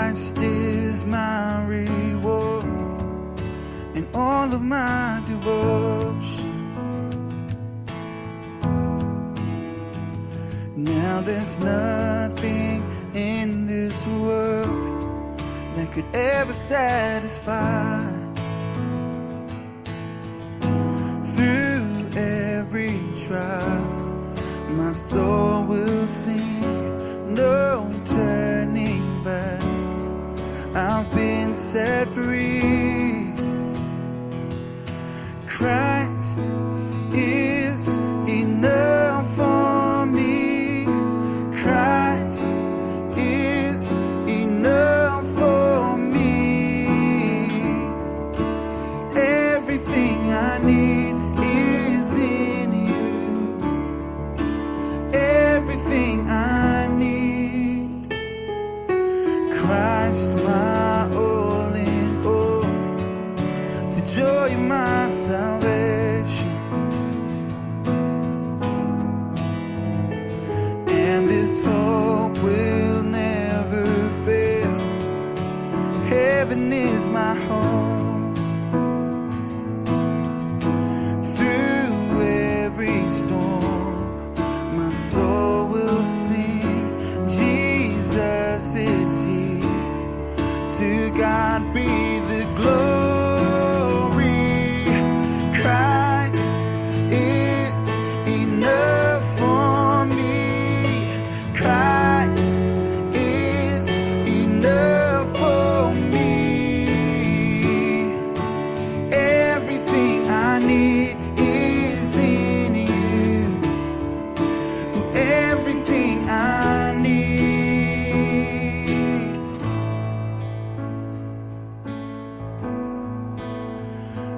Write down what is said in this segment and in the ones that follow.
Christ is my reward and all of my devotion. Now there's nothing in this world that could ever satisfy. Through every trial, my soul will sing, no turning back. I've been set free. Christ is enough for me. Christ is enough for me. Everything I need is in you. Everything I need. Christ, my all in all, the joy of my salvation. And this hope will never fail. Heaven is my home. Through every storm, my soul will sing, Jesus is here. To God be the glory. Christ is enough for me. Christ is enough for me. Everything I need is in you. Everything I need.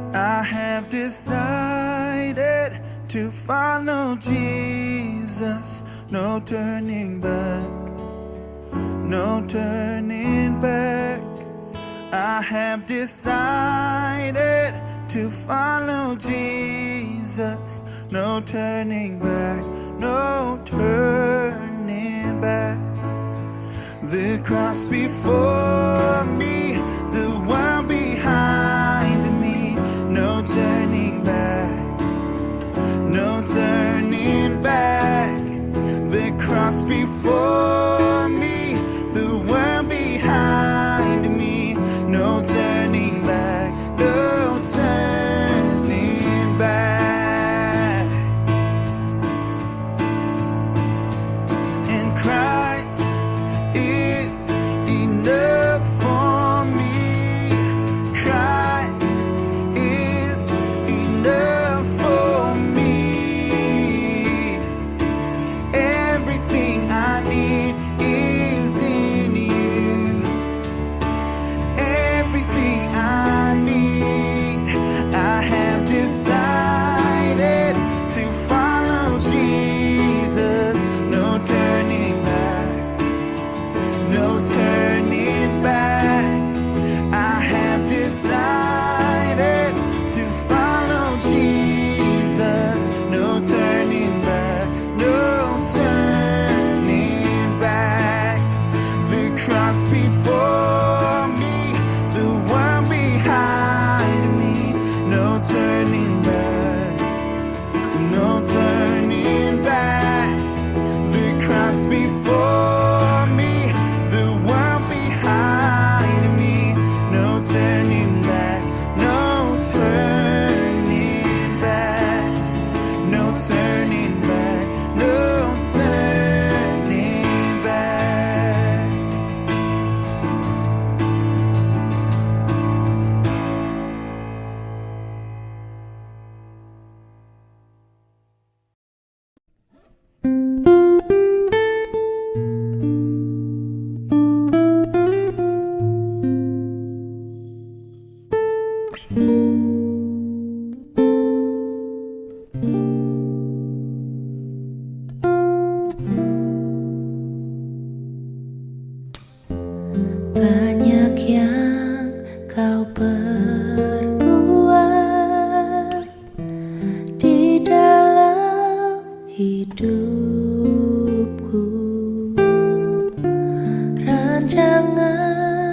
I have decided to follow Jesus. No turning back. No turning back. I have decided to follow Jesus. No turning back. No turning back. The cross before me, the world behind me. No turning back. No turning back. The cross before me, the world behind me. No turning back. No turning back. And Christ is enough for me. Christ is enough for me. Everything I need is in you. Everything I need. I have decided to follow Jesus. No turning back. No turning back. I have decided to follow Jesus. No turning back. No turning back. The cross before me, the world behind me. No turning back. No turning back. The cross before me, the world behind me. No turning back. No turning back. No turning back. No turning back. Banyak yang kau perbuat di dalam hidupku. Rancangan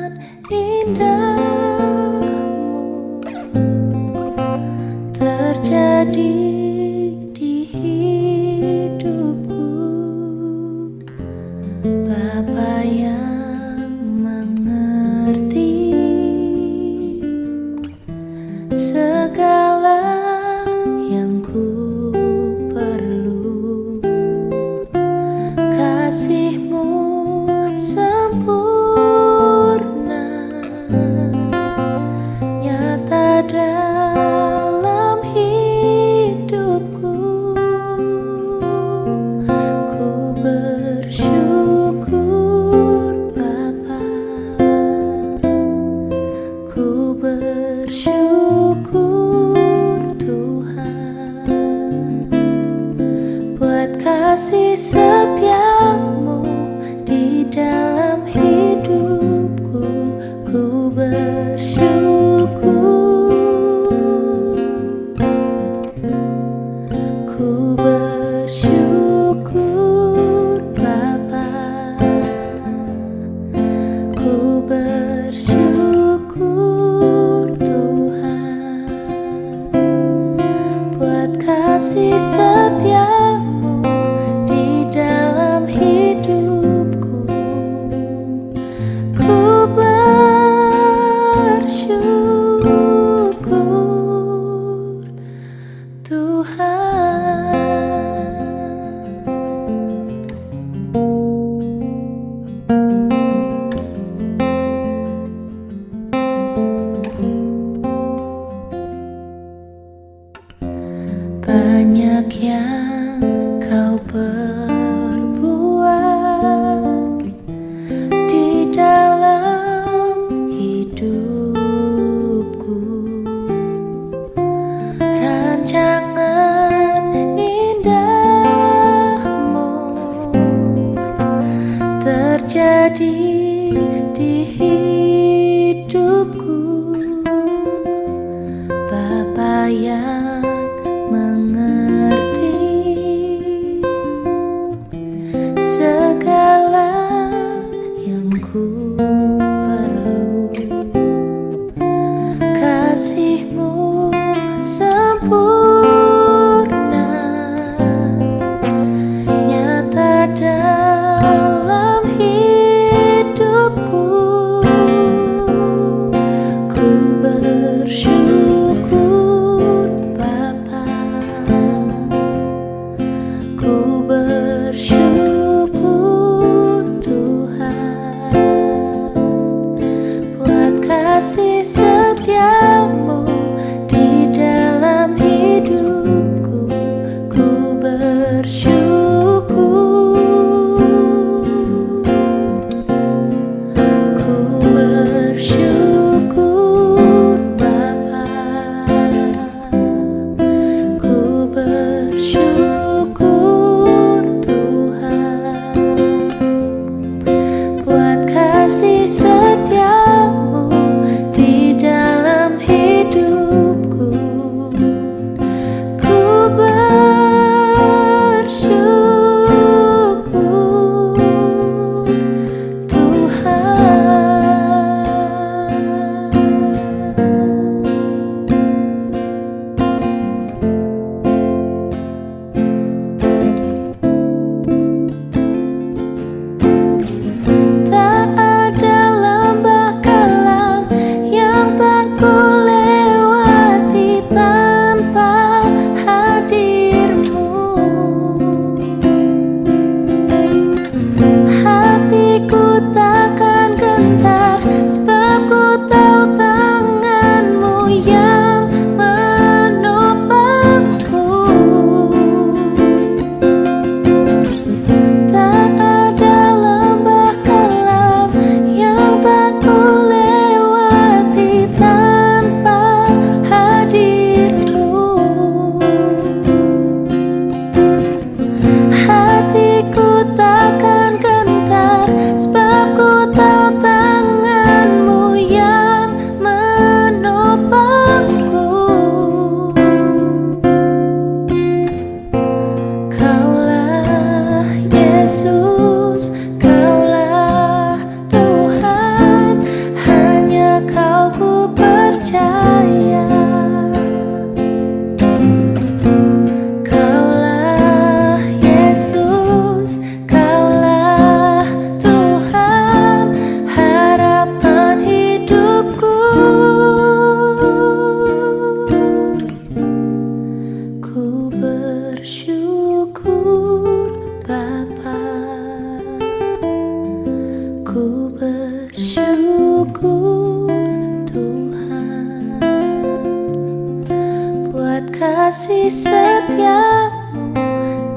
kasih setiamu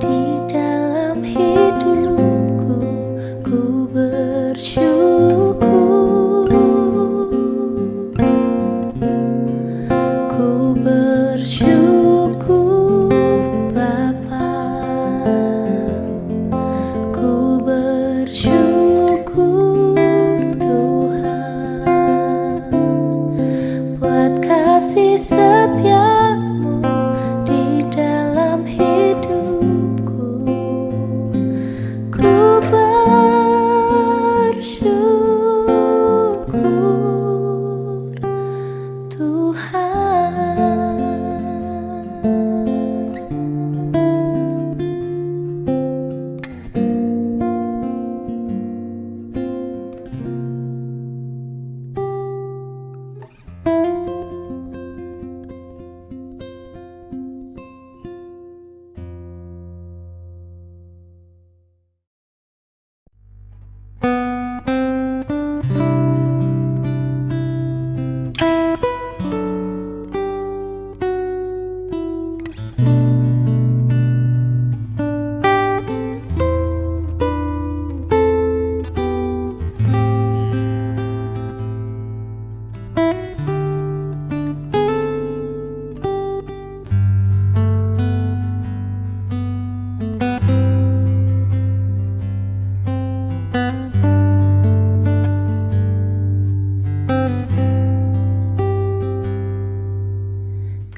di dalam hidupku, ku bersyukur, ku bersyukur Bapa, ku bersyukur Tuhan buat kasih setiamu di dalam hidupku, ku bersyukur Tuhan.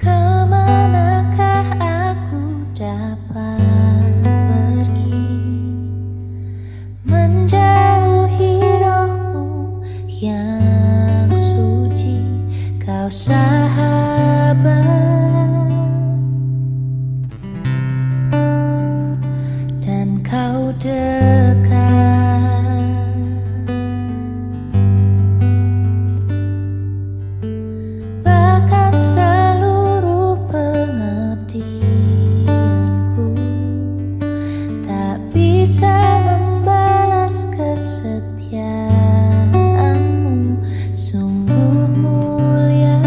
Kemanakah aku dapat pergi, menjauhi rohmu yang suci, kau sahabat dan kau dekat. Bahkan seluruh pengabdianku tak bisa membalas kesetiaanmu, sungguh mulia.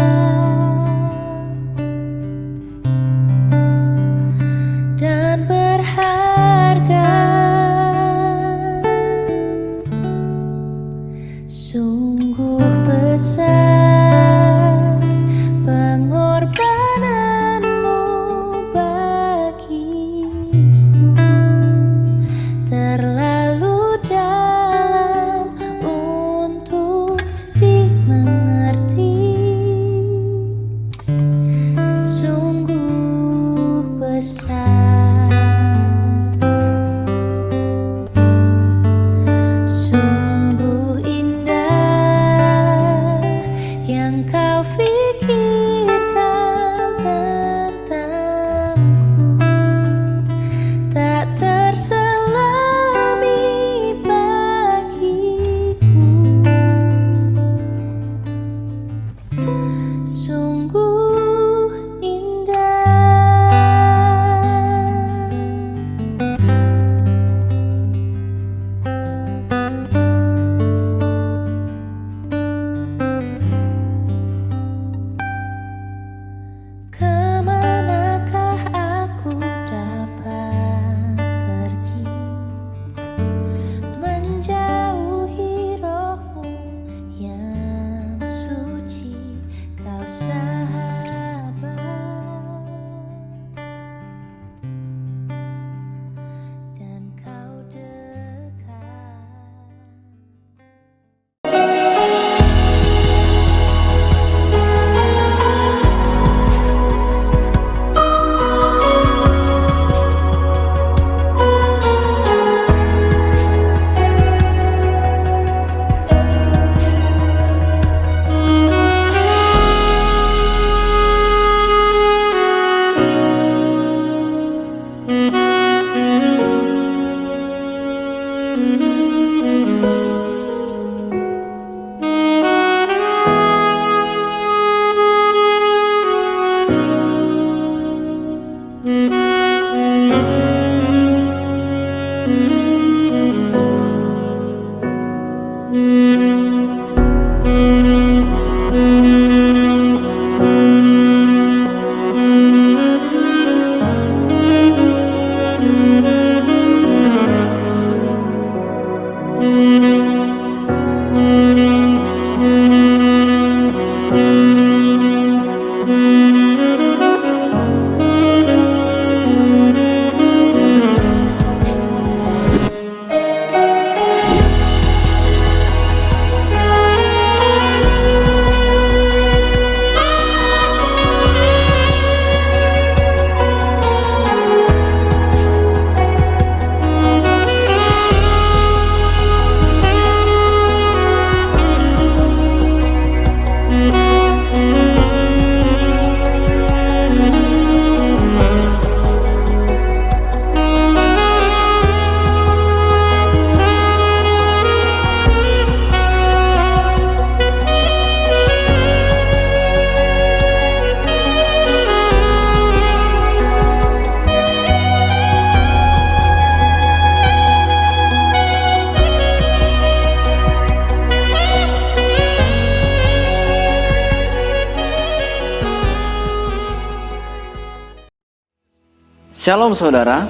Shalom saudara,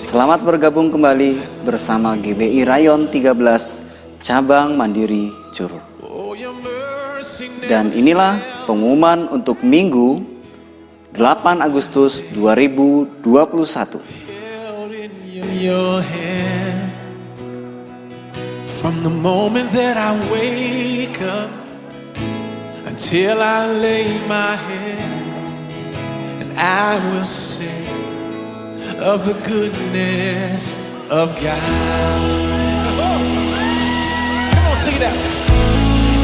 selamat bergabung kembali bersama GBI Rayon 13 Cabang Mandiri Curup. Dan inilah pengumuman untuk Minggu 8 Agustus 2021. From the moment that I wake up until I lay my head, and I will sing of the goodness of God. Oh, come on, sing that.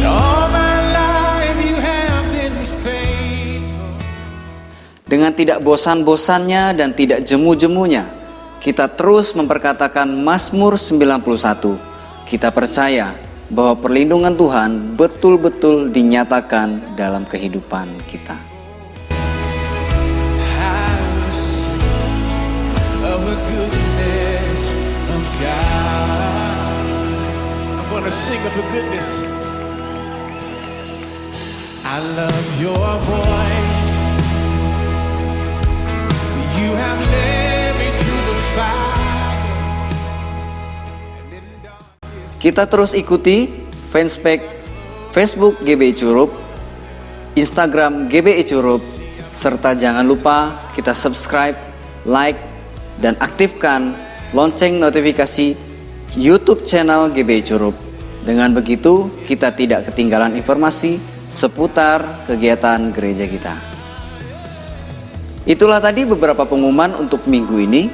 All my life you have been faithful. Dengan tidak bosan-bosannya dan tidak jemu-jemunya, kita terus memperkatakan Mazmur 91. Kita percaya bahwa perlindungan Tuhan betul-betul dinyatakan dalam kehidupan kita. I love your voice. You have led me through the fire. Kita terus ikuti fanspage Facebook GBI Curup, Instagram GBI Curup, serta jangan lupa kita subscribe, like, dan aktifkan lonceng notifikasi YouTube channel GBI Curup. Dengan begitu, kita tidak ketinggalan informasi seputar kegiatan gereja kita. Itulah tadi beberapa pengumuman untuk minggu ini,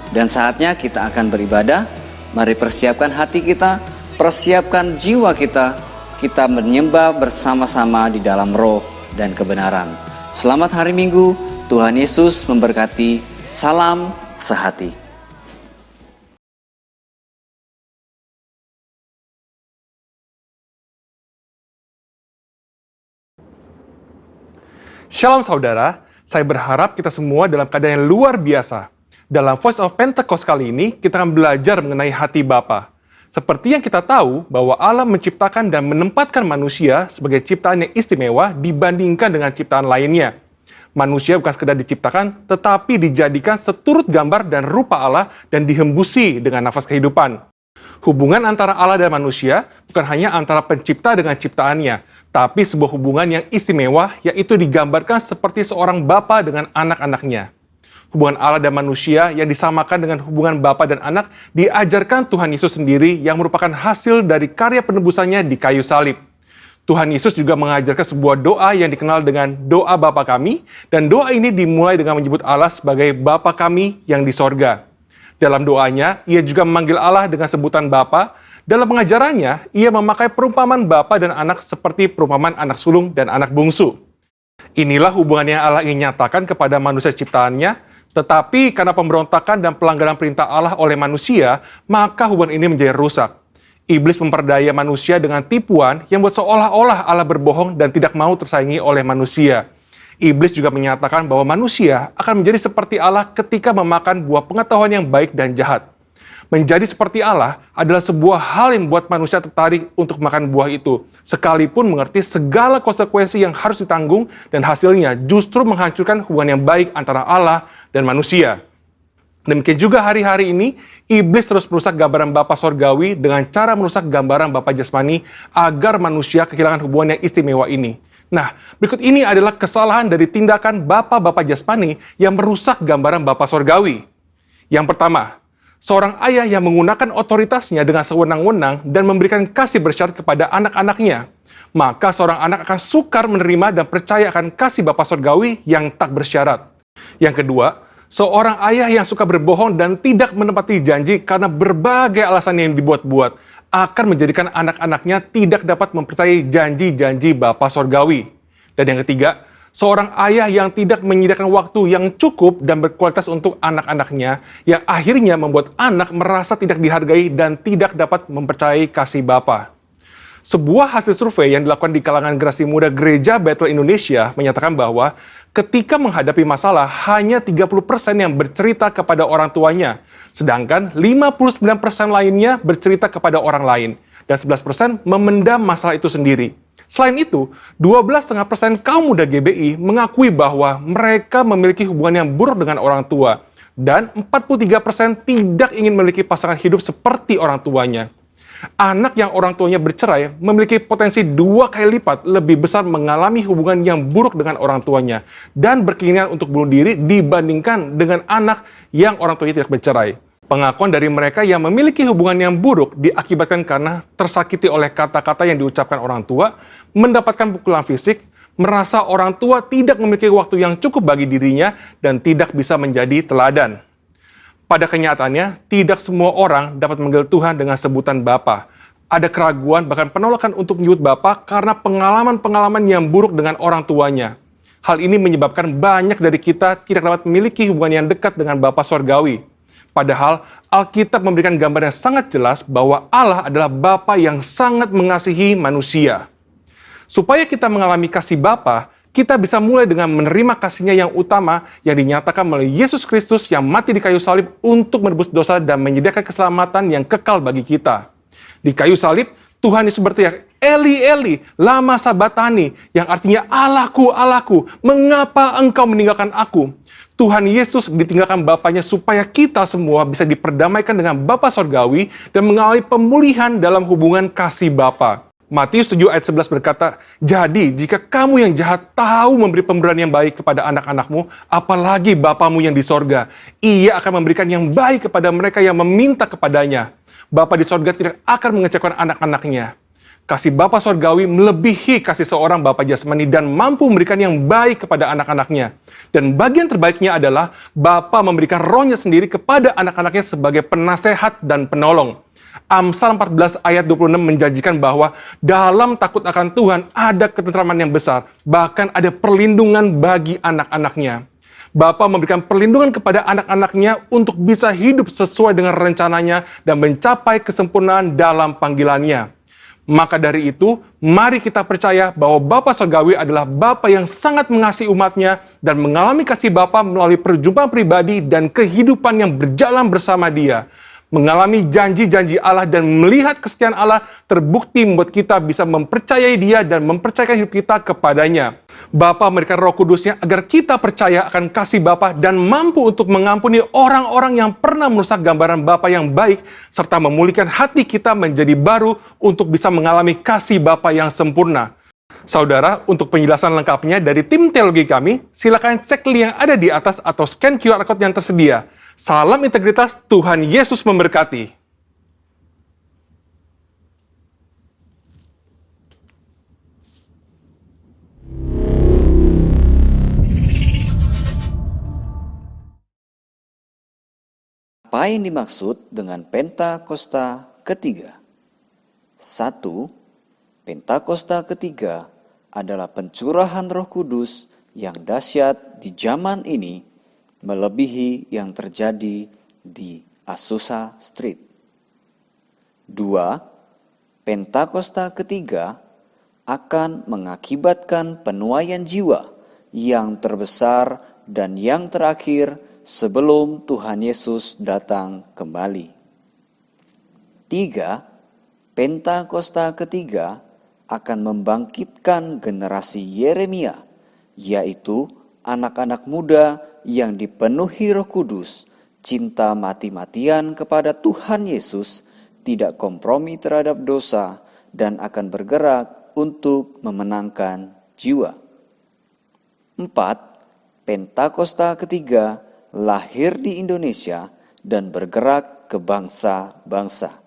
dan saatnya kita akan beribadah. Mari persiapkan hati kita, persiapkan jiwa kita, kita menyembah bersama-sama di dalam roh dan kebenaran. Selamat hari Minggu, Tuhan Yesus memberkati. Salam sehati. Shalom saudara, saya berharap kita semua dalam keadaan yang luar biasa. Dalam Voice of Pentecost kali ini, kita akan belajar mengenai hati Bapa. Seperti yang kita tahu bahwa Allah menciptakan dan menempatkan manusia sebagai ciptaan yang istimewa dibandingkan dengan ciptaan lainnya. Manusia bukan sekedar diciptakan, tetapi dijadikan seturut gambar dan rupa Allah dan dihembusi dengan nafas kehidupan. Hubungan antara Allah dan manusia bukan hanya antara pencipta dengan ciptaannya, tapi sebuah hubungan yang istimewa, yaitu digambarkan seperti seorang bapa dengan anak-anaknya. Hubungan Allah dan manusia yang disamakan dengan hubungan bapa dan anak diajarkan Tuhan Yesus sendiri yang merupakan hasil dari karya penebusannya di kayu salib. Tuhan Yesus juga mengajarkan sebuah doa yang dikenal dengan doa Bapa kami, dan doa ini dimulai dengan menyebut Allah sebagai Bapa kami yang di sorga. Dalam doanya, ia juga memanggil Allah dengan sebutan Bapa. Dalam pengajarannya, ia memakai perumpamaan bapa dan anak seperti perumpamaan anak sulung dan anak bungsu. Inilah hubungan yang Allah ingin nyatakan kepada manusia ciptaannya. Tetapi karena pemberontakan dan pelanggaran perintah Allah oleh manusia, maka hubungan ini menjadi rusak. Iblis memperdaya manusia dengan tipuan yang buat seolah-olah Allah berbohong dan tidak mau tersaingi oleh manusia. Iblis juga menyatakan bahwa manusia akan menjadi seperti Allah ketika memakan buah pengetahuan yang baik dan jahat. Menjadi seperti Allah adalah sebuah hal yang membuat manusia tertarik untuk makan buah itu, sekalipun mengerti segala konsekuensi yang harus ditanggung dan hasilnya justru menghancurkan hubungan yang baik antara Allah dan manusia. Demikian juga hari-hari ini, iblis terus merusak gambaran Bapa Sorgawi dengan cara merusak gambaran Bapa Jasmani agar manusia kehilangan hubungan yang istimewa ini. Nah, berikut ini adalah kesalahan dari tindakan Bapa-Bapa Jasmani yang merusak gambaran Bapa Sorgawi. Yang pertama, seorang ayah yang menggunakan otoritasnya dengan sewenang-wenang dan memberikan kasih bersyarat kepada anak-anaknya, maka seorang anak akan sukar menerima dan percaya akan kasih Bapa Sorgawi yang tak bersyarat. Yang kedua, seorang ayah yang suka berbohong dan tidak menepati janji karena berbagai alasan yang dibuat-buat akan menjadikan anak-anaknya tidak dapat mempercayai janji-janji Bapa Sorgawi. Dan yang ketiga, seorang ayah yang tidak menyediakan waktu yang cukup dan berkualitas untuk anak-anaknya, yang akhirnya membuat anak merasa tidak dihargai dan tidak dapat mempercayai kasih Bapa. Sebuah hasil survei yang dilakukan di kalangan generasi muda Gereja Bethel Indonesia menyatakan bahwa ketika menghadapi masalah, hanya 30% yang bercerita kepada orang tuanya, sedangkan 59% lainnya bercerita kepada orang lain, dan 11% memendam masalah itu sendiri. Selain itu, 12,5% kaum muda GBI mengakui bahwa mereka memiliki hubungan yang buruk dengan orang tua. Dan 43% tidak ingin memiliki pasangan hidup seperti orang tuanya. Anak yang orang tuanya bercerai memiliki potensi 2 kali lipat lebih besar mengalami hubungan yang buruk dengan orang tuanya dan berkeinginan untuk bunuh diri dibandingkan dengan anak yang orang tuanya tidak bercerai. Pengakuan dari mereka yang memiliki hubungan yang buruk diakibatkan karena tersakiti oleh kata-kata yang diucapkan orang tua, mendapatkan pukulan fisik, merasa orang tua tidak memiliki waktu yang cukup bagi dirinya, dan tidak bisa menjadi teladan. Pada kenyataannya, tidak semua orang dapat memanggil Tuhan dengan sebutan Bapa. Ada keraguan, bahkan penolakan untuk menyebut Bapa karena pengalaman-pengalaman yang buruk dengan orang tuanya. Hal ini menyebabkan banyak dari kita tidak dapat memiliki hubungan yang dekat dengan Bapa Sorgawi. Padahal, Alkitab memberikan gambar yang sangat jelas bahwa Allah adalah Bapa yang sangat mengasihi manusia. Supaya kita mengalami kasih Bapa, kita bisa mulai dengan menerima kasihnya yang utama yang dinyatakan melalui Yesus Kristus yang mati di kayu salib untuk menebus dosa dan menyediakan keselamatan yang kekal bagi kita. Di kayu salib, Tuhan Yesus berteriak, Eli, Eli, lama sabatani, yang artinya Allahku, Allahku, mengapa engkau meninggalkan aku? Tuhan Yesus ditinggalkan Bapanya supaya kita semua bisa diperdamaikan dengan Bapa Sorgawi dan mengalami pemulihan dalam hubungan kasih Bapa. Matius 7 ayat 11 berkata, jadi jika kamu yang jahat tahu memberi pemberian yang baik kepada anak-anakmu, apalagi Bapamu yang di sorga, Ia akan memberikan yang baik kepada mereka yang meminta kepadanya. Bapa di sorga tidak akan mengecewakan anak-anaknya. Kasih Bapa Sorgawi melebihi kasih seorang Bapa jasmani dan mampu memberikan yang baik kepada anak-anaknya. Dan bagian terbaiknya adalah Bapa memberikan rohnya sendiri kepada anak-anaknya sebagai penasehat dan penolong. Amsal 14 ayat 26 menjanjikan bahwa dalam takut akan Tuhan ada ketentraman yang besar, bahkan ada perlindungan bagi anak-anaknya. Bapa memberikan perlindungan kepada anak-anaknya untuk bisa hidup sesuai dengan rencananya dan mencapai kesempurnaan dalam panggilannya. Maka dari itu, mari kita percaya bahwa Bapa Sorgawi adalah Bapa yang sangat mengasihi umatnya dan mengalami kasih Bapa melalui perjumpaan pribadi dan kehidupan yang berjalan bersama Dia. Mengalami janji-janji Allah dan melihat kesetiaan Allah terbukti membuat kita bisa mempercayai Dia dan mempercayakan hidup kita kepadanya. Bapa memberikan Roh Kudusnya agar kita percaya akan kasih Bapa dan mampu untuk mengampuni orang-orang yang pernah merusak gambaran Bapa yang baik serta memulihkan hati kita menjadi baru untuk bisa mengalami kasih Bapa yang sempurna. Saudara, untuk penjelasan lengkapnya dari tim teologi kami, silakan cek link yang ada di atas atau scan QR Code yang tersedia. Salam integritas, Tuhan Yesus memberkati. Apa yang dimaksud dengan Pentakosta ketiga? 1. Pentakosta ketiga adalah pencurahan Roh Kudus yang dahsyat di zaman ini, melebihi yang terjadi di Azusa Street. 2. Pentakosta ketiga akan mengakibatkan penuaian jiwa yang terbesar dan yang terakhir sebelum Tuhan Yesus datang kembali. 3. Pentakosta ketiga akan membangkitkan generasi Yeremia, yaitu anak-anak muda yang dipenuhi Roh Kudus, cinta mati-matian kepada Tuhan Yesus, tidak kompromi terhadap dosa, dan akan bergerak untuk memenangkan jiwa. 4. Pentakosta ketiga lahir di Indonesia dan bergerak ke bangsa-bangsa.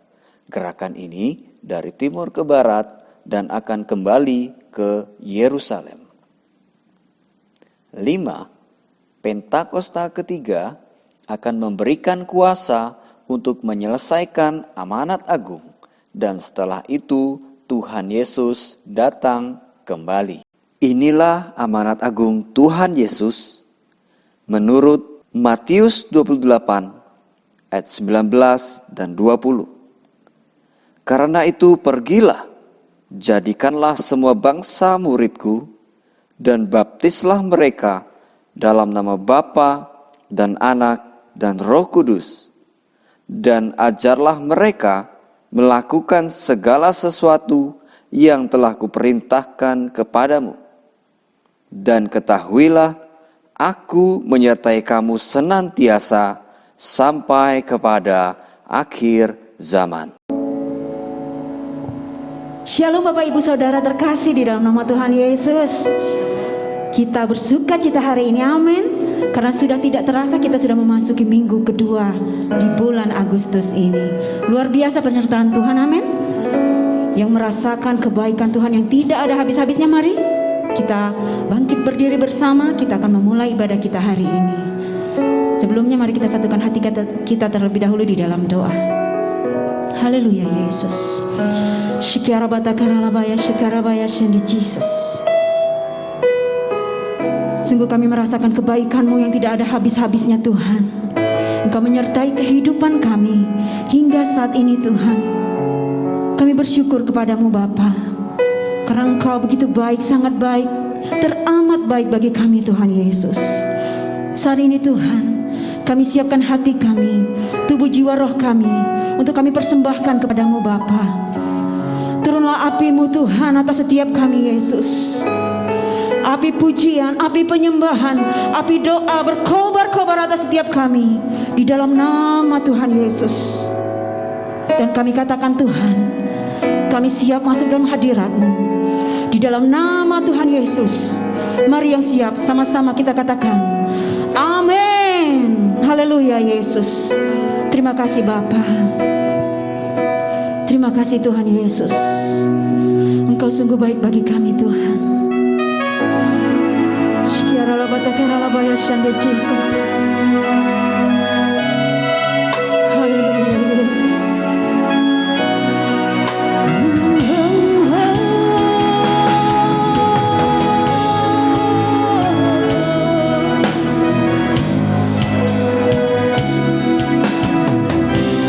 Gerakan ini dari timur ke barat dan akan kembali ke Yerusalem. 5. Pentakosta ketiga akan memberikan kuasa untuk menyelesaikan amanat agung, dan setelah itu Tuhan Yesus datang kembali. Inilah amanat agung Tuhan Yesus menurut Matius 28 ayat 19 dan 20. Karena itu pergilah, jadikanlah semua bangsa muridku, dan baptislah mereka dalam nama Bapa dan Anak dan Roh Kudus, dan ajarlah mereka melakukan segala sesuatu yang telah kuperintahkan kepadamu. Dan ketahuilah, Aku menyertai kamu senantiasa sampai kepada akhir zaman. Shalom Bapak Ibu Saudara terkasih di dalam nama Tuhan Yesus. Kita bersuka cita hari ini, amin. Karena sudah tidak terasa kita sudah memasuki minggu kedua di bulan Agustus ini. Luar biasa penyertaan Tuhan, amin. Yang merasakan kebaikan Tuhan yang tidak ada habis-habisnya, mari kita bangkit berdiri bersama. Kita akan memulai ibadah kita hari ini. Sebelumnya mari kita satukan hati kita terlebih dahulu di dalam doa. Haleluya Yesus. Shikarabatakaralabaya shikarabaya shendi Jesus. Sungguh kami merasakan kebaikan-Mu yang tidak ada habis-habisnya Tuhan. Engkau menyertai kehidupan kami hingga saat ini Tuhan. Kami bersyukur kepadamu Bapa, karena Engkau begitu baik, sangat baik, teramat baik bagi kami Tuhan Yesus. Saat ini Tuhan, kami siapkan hati kami, tubuh jiwa roh kami, untuk kami persembahkan kepadamu Bapa. Turunlah api-Mu Tuhan atas setiap kami Yesus. Api pujian, api penyembahan, api doa berkobar-kobar atas setiap kami di dalam nama Tuhan Yesus. Dan kami katakan Tuhan, kami siap masuk dalam hadirat-Mu di dalam nama Tuhan Yesus. Mari yang siap sama-sama kita katakan amin. Haleluya Yesus. Terima kasih Bapa. Terima kasih Tuhan Yesus. Engkau sungguh baik bagi kami Tuhan. Shikaralabatakaralabaya shande Jesus. Haleluya Yesus.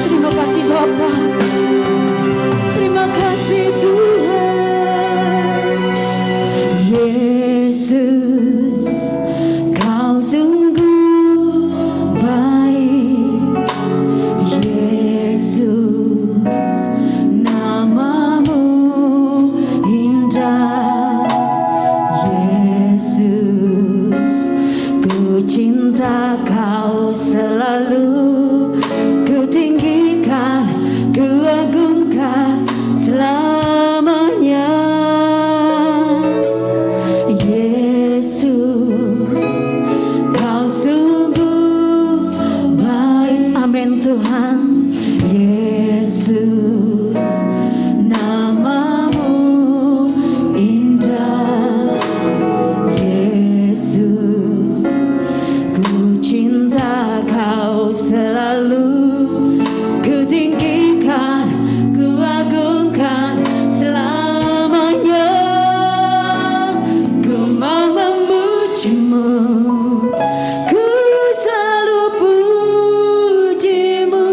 Terima kasih Bapa. Terima kasih Tuhan. Yesus, Kau sungguh baik. Yesus, namamu indah. Yesus, ku cinta Kau selalu, ku tinggikan, ku agungkan selamanya. Yesus, Kau sungguh baik. Amin Tuhan. Yesus, namamu indah. Yesus, ku cinta Kau selalu, ku tinggikan, ku agungkan selamanya. Ku mau memuji-Mu, ku selalu puji-Mu,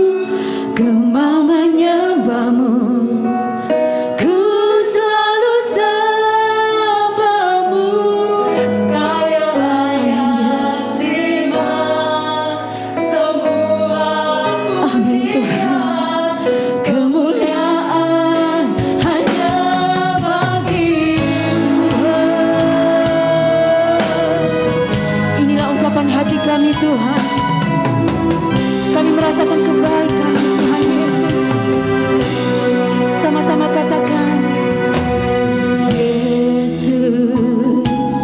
ku mau menyembah-Mu, ku selalu sembah-Mu. Kau yang layak terima semua pujian, kemuliaan hanya bagi-Mu. Inilah ungkapan hati kami Tuhan. Kami merasakan kebaikan Tuhan Yesus. Sama-sama katakan Yesus,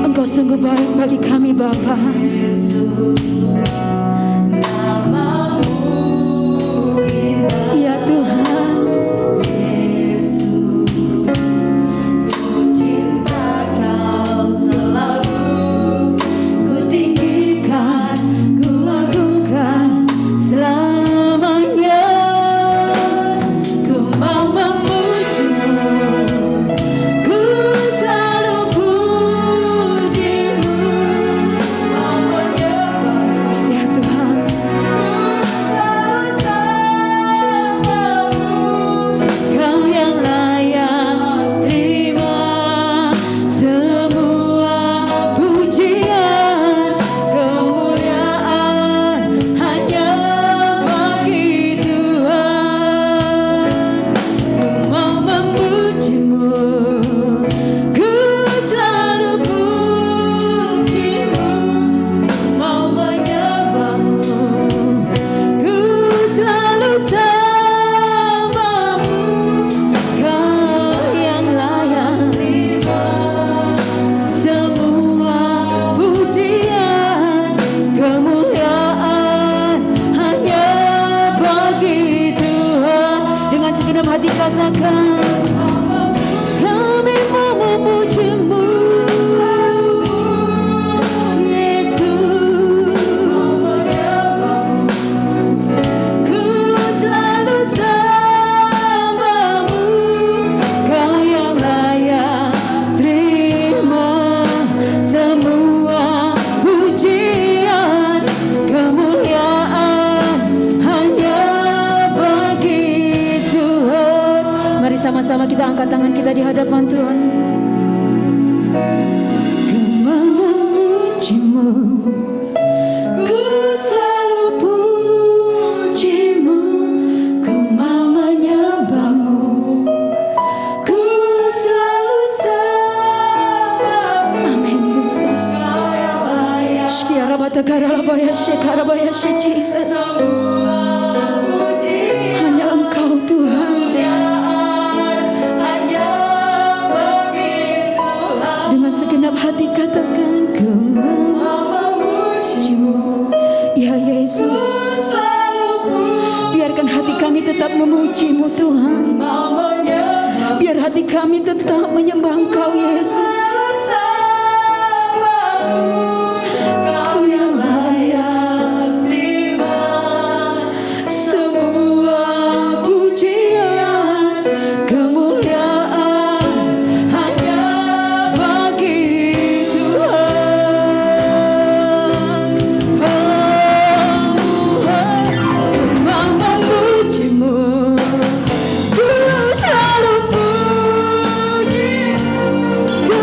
Engkau sungguh baik bagi kami Bapa. Ya Tuhan, ku tinggikan, ku agungkan selamanya. Ku mau memuji-Mu, ku selalu puji-Mu, mau katakan kami mau memuji-Mu, Yesus. Ku selalu samamu, Kau yang layak terima semua pujian, kemuliaan hanya bagi Tuhan. Mari sama-sama kita angkat tangan kita di hadapan Tuhan. Ku memuji-Mu, ku selalu puji-Mu, ku mau menyembah-Mu, ku selalu sembah-Mu. Amin Yesus. Shkiarabatakarabayah shekarabaya Jesus. Hanya Engkau Tuhan. Dengan segenap hati katakan ku memuji-Mu, ya Yesus. Biarkan hati kami tetap memuji-Mu Tuhan. Biar hati kami tetap menyembah Engkau Yesus. Kau yang layak terima semua pujian, kemuliaan hanya bagi Tuhan. Ku mau memuji-Mu, ku selalu puji, ku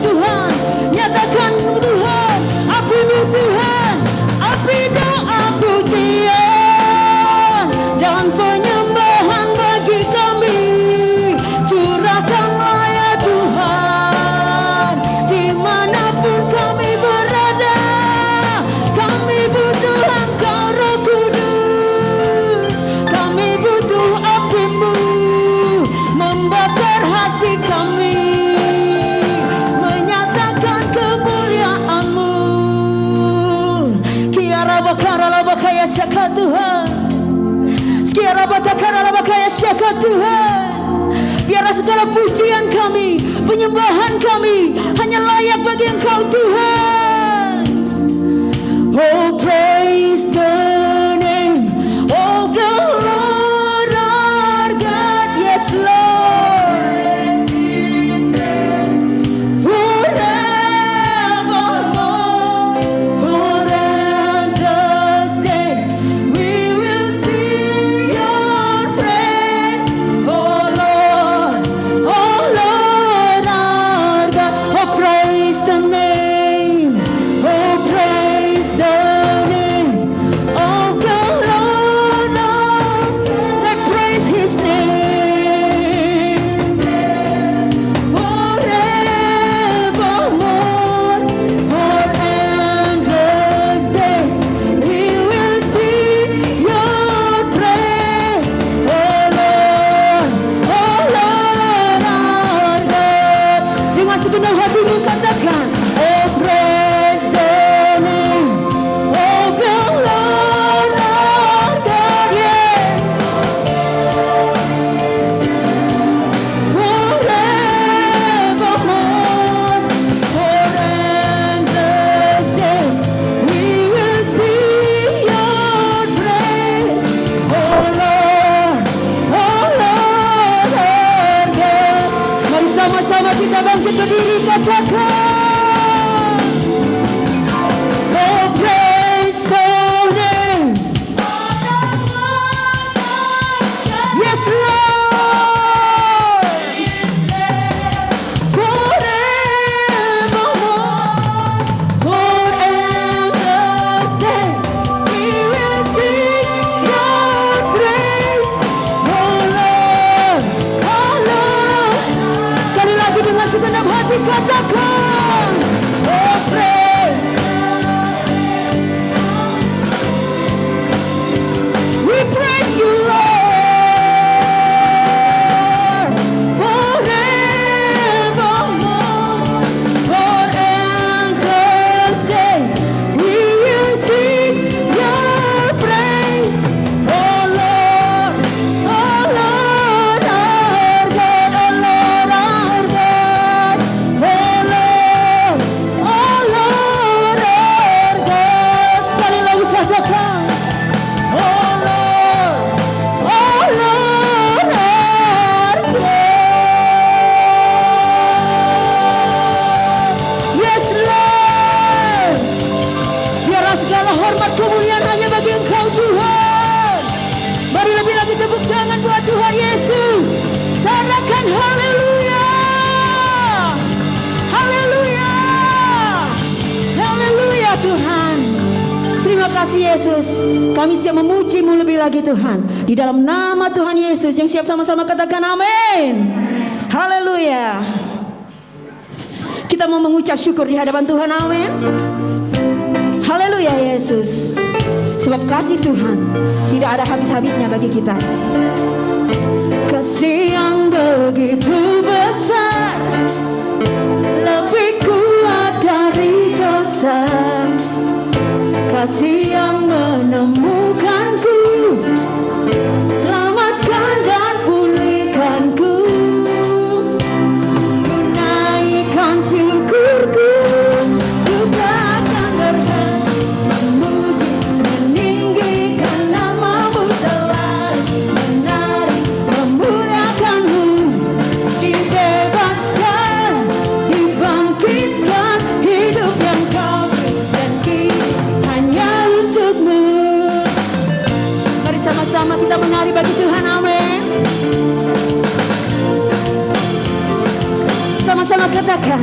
Tuhan. Nyatakan Tuhan, api-Mu Tuhan, api doa pujian dan penyembahan bagi kami. Curahkanlah ya Tuhan, dimanapun kami berada. Kami butuh Engkau Roh Kudus, kami butuh api-Mu membakar hati kami, menyatakan kemuliaan-Mu. Kiara bakara la bakaya syaka Tuhan, kiara bakara la bakaya syaka Tuhan. Biarlah segala pujian kami, penyembahan kami hanya layak bagi Engkau Tuhan. Oh, praise the name of the Lord our God. Yes, Lord. Forevermore, for endless days, we will sing your praise. Oh Lord our God. Oh, praise the name. Oh, praise the name of the Lord our God. Let's praise His name. Forevermore, for endless days, we will sing your praise. Oh Lord our God. Dengan segenap hatimu katakan, oh, praise the name of the Lord our God. Yes. Forevermore, for endless days, we will sing your praise. Oh Lord our God. Mari sama-sama kita bangkit berdiri, katakan, oh, praise the name. Yes, Lord. Forevermore, for endless days, we will sing your praise. Oh Lord, oh Lord. Sekali lagi dengan segenap hati katakan, oh, praise. We praise you, Lord. Forevermore, for endless days, we will sing your praise. Oh Lord our God. Oh Lord our God. Oh Lord our God. Sekali lagi katakan, oh Lord our God. Yes, Lord. Biarlah segala hormat kemuliaan hanya bagi Engkau Tuhan. Mari lebih lagi tepuk tangan buat Tuhan Yesus. Katakan haleluya. Haleluya. Haleluya Tuhan. Terima kasih Yesus. Kami siap memuji-Mu lebih lagi Tuhan. Di dalam nama Tuhan Yesus yang siap sama-sama katakan amin. Haleluya. Kita mau mengucap syukur di hadapan Tuhan, amin. Haleluya Yesus. Sebab kasih Tuhan tidak ada habis-habisnya bagi kita. Kasih yang begitu besar, lebih kuat dari dosa. Kasih yang menemukanku, selamatkan dan pulihkanku. Ku naikkan syukurku, ku takkan berhenti memuji, meninggikan nama-Mu selalu, menari, memuliakan-Mu, dibebaskan, dibangkitkan, hidup yang Kau beri hanya untuk-Mu. Mari sama-sama kita menari bagi Tuhan, amin. Sama-sama katakan,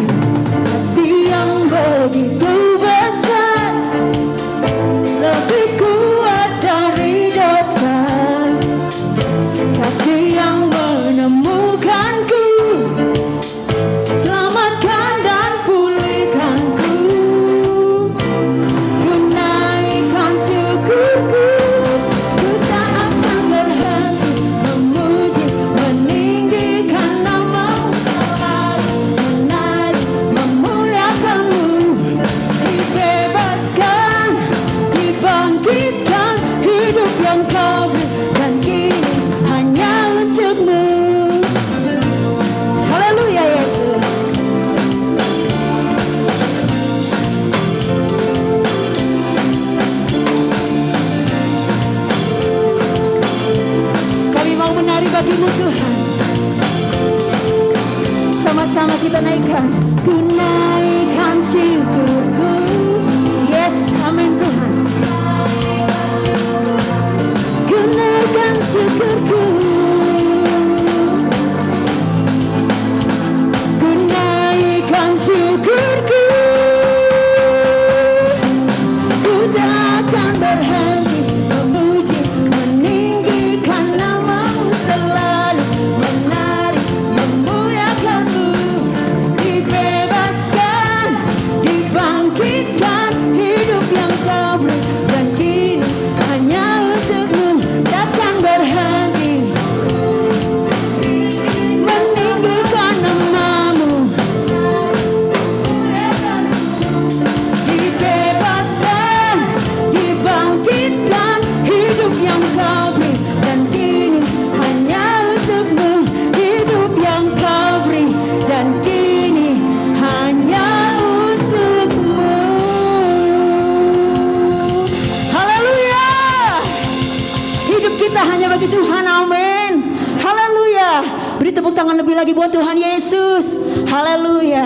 Tuhan, amin. Haleluya. Beri tepuk tangan lebih lagi buat Tuhan Yesus. Haleluya.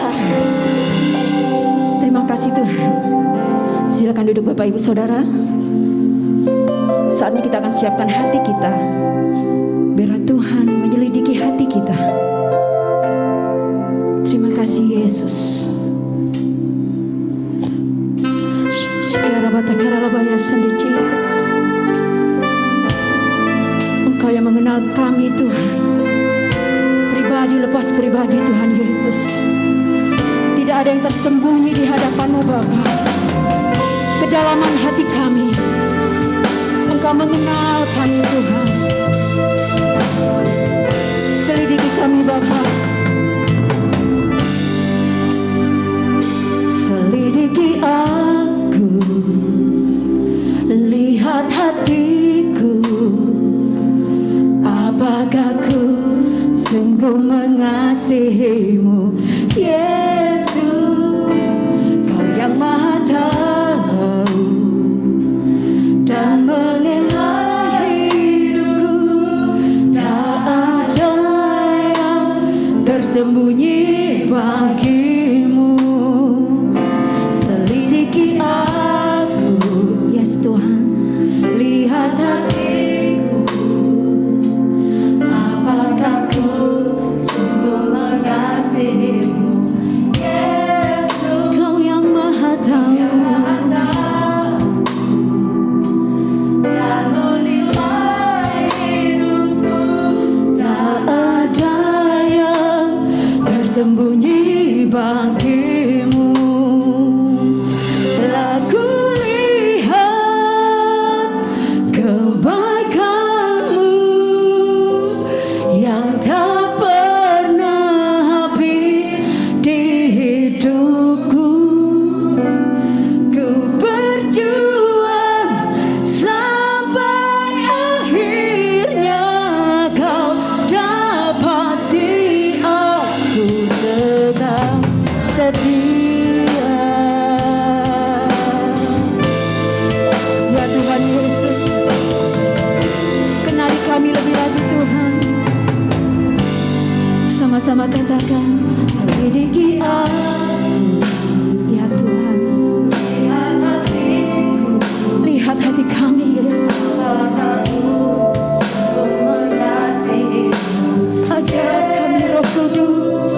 Terima kasih Tuhan. Silakan duduk Bapak Ibu Saudara. Saatnya kita akan siapkan hati kita. Biarlah Tuhan menyelidiki hati kita. Terima kasih Yesus. Jesus. Engkau yang mengenal kami Tuhan, pribadi lepas pribadi Tuhan Yesus. Tidak ada yang tersembunyi di hadapan-Mu Bapa. Kedalaman hati kami, Engkau mengenal kami Tuhan. Selidiki kami Bapa. Selidiki aku, lihat hatiku, apakah ku sungguh mengasihi-Mu Yesus. Kau yang Maha tahu dan menilai hidupku, tak ada yang tersembunyi bagi-Mu. Selidiki aku, yes Tuhan, lihat hatiku, apakah ku sungguh mengasihi-Mu Yesus. Kau yang Maha tahu dan menilai hidupku, tak ada yang tersembunyi bagi-Mu. Telah kulihat kebaikan-Mu yang tak pernah habis di hidupku. Ku berjuang sampai akhirnya Kau dapati aku tetap setia. Ya Tuhan Yesus, kenali kami lebih lagi Tuhan. Sama-sama katakan, selidiki aku, ya Tuhan. Lihat hatiku, lihat hati kami Yesus. Ajar kami Roh Kudus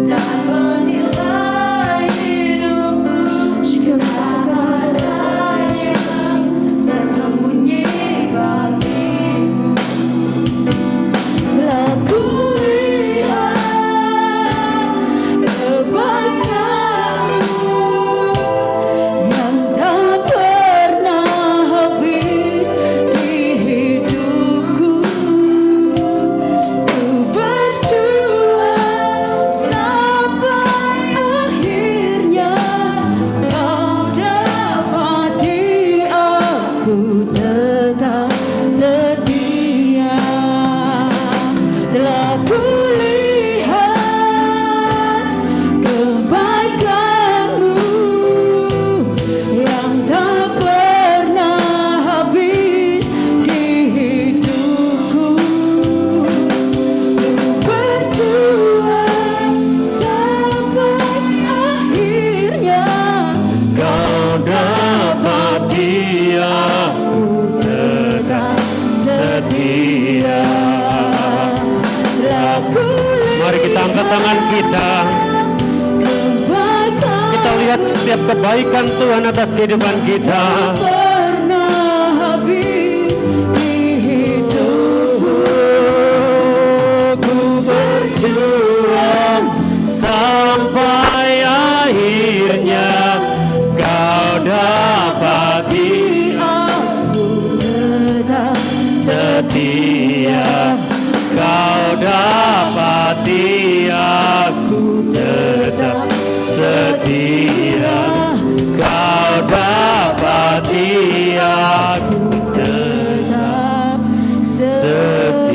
dan menilai hidupku, tersembunyi bagi-Mu. Telah kulihat kebaikan-Mu yang tak pernah habis di hidupku. Ku berjuang sampai akhirnya Kau dapati aku tetap setia. Telah kulihat kebaikan-Mu yang tak pernah habis di hidupku. Ku berjuang sampai akhirnya Kau dapati aku tetap setia. Mari kita angkat tangan kita. Kita lihat setiap kebaikan Tuhan atas kehidupan kita. Pernah habis di hidupku. Ku berjuang sampai akhirnya Kau dapati Aku tetap setia. Kau dapati aku tetap setia. Kau dapati aku tetap setia.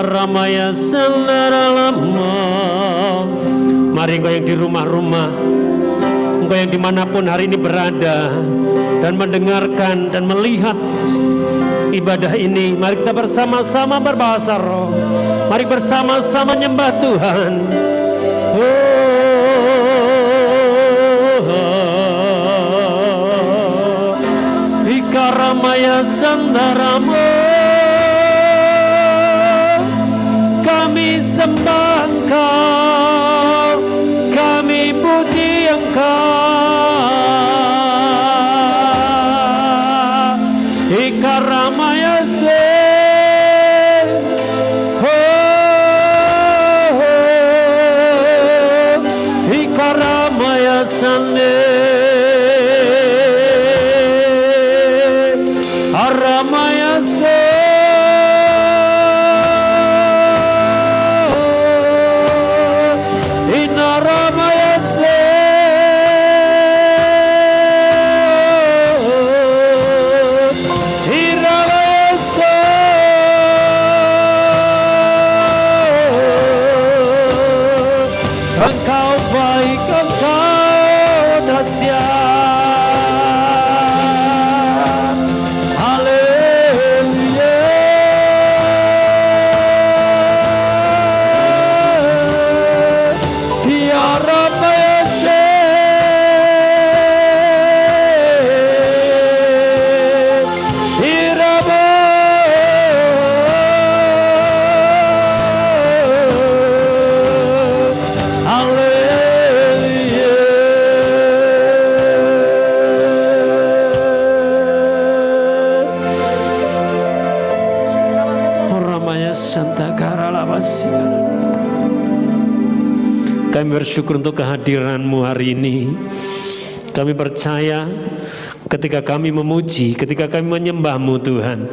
Ikaramaya sandaralama. Mari engkau yang di rumah-rumah, engkau yang dimanapun hari ini berada dan mendengarkan dan melihat ibadah ini, mari kita bersama-sama berbahasa roh. Mari bersama-sama nyembah Tuhan. Ikaramaya sandarama. Kami sembah Engkau, kami puji Engkau. Ikaramaya se, Ikaramaya sane, Aramaya se. Engkau baik, Engkau dahsyat. Haleluya. Ya Rabb Yese. Iraba. Kami bersyukur untuk kehadiran-Mu hari ini. Kami percaya ketika kami memuji, ketika kami menyembah-Mu Tuhan,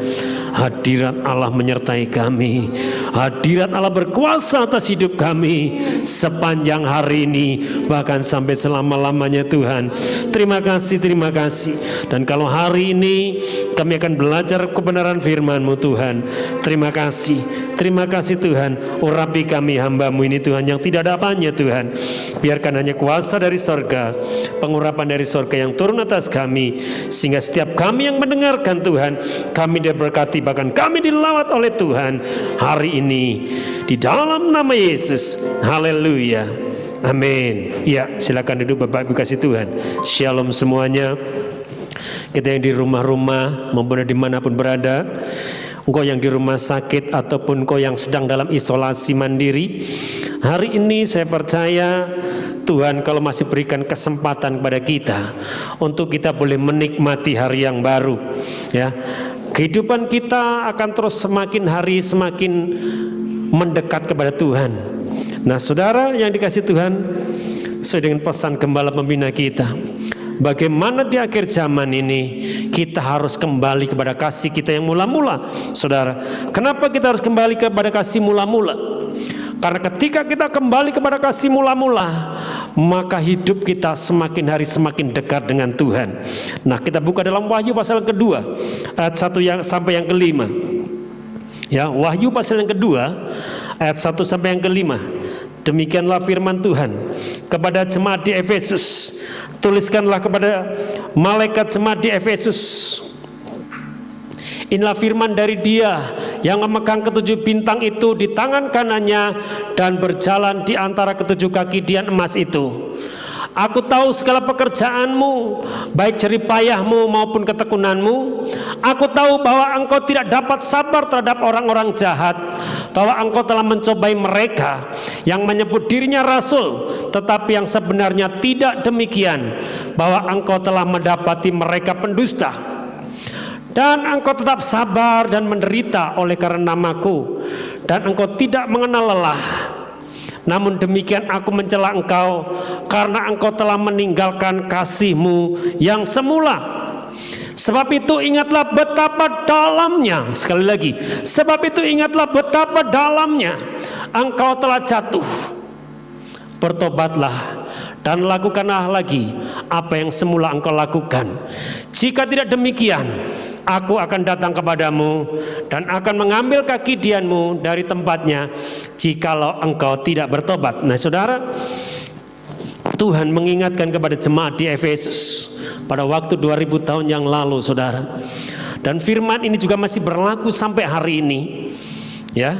hadirat Allah menyertai kami. Hadirat Allah berkuasa atas hidup kami sepanjang hari ini, bahkan sampai selama-lamanya Tuhan. Terima kasih, terima kasih. Dan kalau hari ini kami akan belajar kebenaran firman-Mu Tuhan, terima kasih. Terima kasih Tuhan, urapi kami hamba-Mu ini Tuhan yang tidak ada apanya Tuhan. Biarkan hanya kuasa dari sorga, pengurapan dari sorga yang turun atas kami, sehingga setiap kami yang mendengarkan Tuhan, kami diberkati, bahkan kami dilawat oleh Tuhan hari ini. Di dalam nama Yesus, haleluya, amin. Ya, silakan duduk Bapak Ibu kasih Tuhan. Shalom semuanya. Kita yang di rumah-rumah maupun dimanapun berada, engkau yang di rumah sakit ataupun engkau yang sedang dalam isolasi mandiri, hari ini saya percaya Tuhan kalau masih berikan kesempatan kepada kita untuk kita boleh menikmati hari yang baru, ya. Kehidupan kita akan terus semakin hari semakin mendekat kepada Tuhan. Nah, saudara yang dikasih Tuhan, sesuai dengan pesan Gembala Pembina kita, bagaimana di akhir zaman ini kita harus kembali kepada kasih kita yang mula-mula. Saudara, kenapa kita harus kembali kepada kasih mula-mula? Karena ketika kita kembali kepada kasih mula-mula, maka hidup kita semakin hari semakin dekat dengan Tuhan. Nah, kita buka dalam Wahyu pasal kedua ayat 1 sampai yang kelima. Ya, Wahyu pasal yang kedua ayat 1 sampai yang kelima. Demikianlah firman Tuhan kepada jemaat di Efesus. Tuliskanlah kepada malaikat jemaat di Efesus, inilah firman dari Dia yang memegang ketujuh bintang itu di tangan kanannya dan berjalan di antara ketujuh kaki dian emas itu. Aku tahu segala pekerjaanmu, baik jeripayahmu maupun ketekunanmu. Aku tahu bahwa engkau tidak dapat sabar terhadap orang-orang jahat, bahwa engkau telah mencobai mereka yang menyebut dirinya rasul, tetapi yang sebenarnya tidak demikian, bahwa engkau telah mendapati mereka pendusta. Dan engkau tetap sabar dan menderita oleh karena namaku, dan engkau tidak mengenal lelah. Namun demikian aku mencela engkau karena engkau telah meninggalkan kasihmu yang semula. Sebab itu ingatlah betapa dalamnya, sekali lagi, sebab itu ingatlah betapa dalamnya engkau telah jatuh. Bertobatlah dan lakukanlah lagi apa yang semula engkau lakukan. Jika tidak demikian, Aku akan datang kepadamu dan akan mengambil kaki dianmu dari tempatnya jikalau engkau tidak bertobat. Nah saudara, Tuhan mengingatkan kepada jemaat di Efesus pada waktu 2000 tahun yang lalu saudara. Dan firman ini juga masih berlaku sampai hari ini. Ya,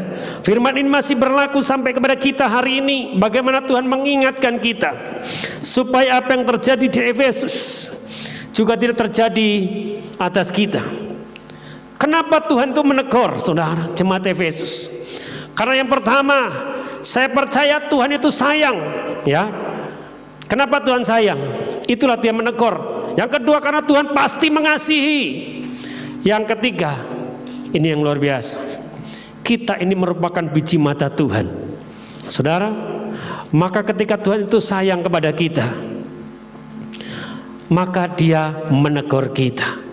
firman ini masih berlaku sampai kepada kita hari ini. Bagaimana Tuhan mengingatkan kita supaya apa yang terjadi di Efesus juga tidak terjadi atas kita. Kenapa Tuhan itu menegur saudara jemaat Efesus? Karena yang pertama, saya percaya Tuhan itu sayang. Ya, kenapa Tuhan sayang? Itulah dia menegur. Yang kedua, karena Tuhan pasti mengasihi. Yang ketiga, ini yang luar biasa. Kita ini merupakan biji mata Tuhan. Saudara, maka ketika Tuhan itu sayang kepada kita, maka dia menegur kita.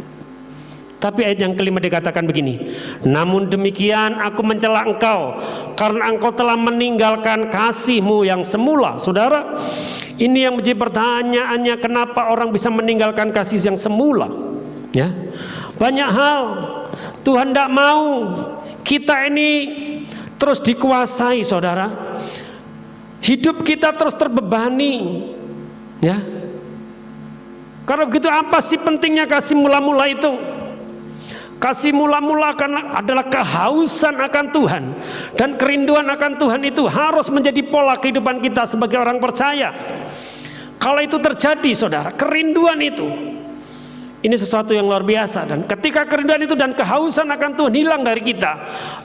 Tapi ayat yang kelima dikatakan begini, namun demikian aku mencela engkau karena engkau telah meninggalkan kasihmu yang semula. Saudara, ini yang menjadi pertanyaannya, kenapa orang bisa meninggalkan kasih yang semula? Ya, banyak hal Tuhan tidak mau kita ini terus dikuasai saudara. Hidup kita terus terbebani. Ya. Karena begitu, apa sih pentingnya kasih mula-mula itu? Kasih mula-mula adalah kehausan akan Tuhan. Dan kerinduan akan Tuhan itu harus menjadi pola kehidupan kita sebagai orang percaya. Kalau itu terjadi saudara, kerinduan itu, ini sesuatu yang luar biasa. Dan ketika kerinduan itu dan kehausan akan Tuhan hilang dari kita,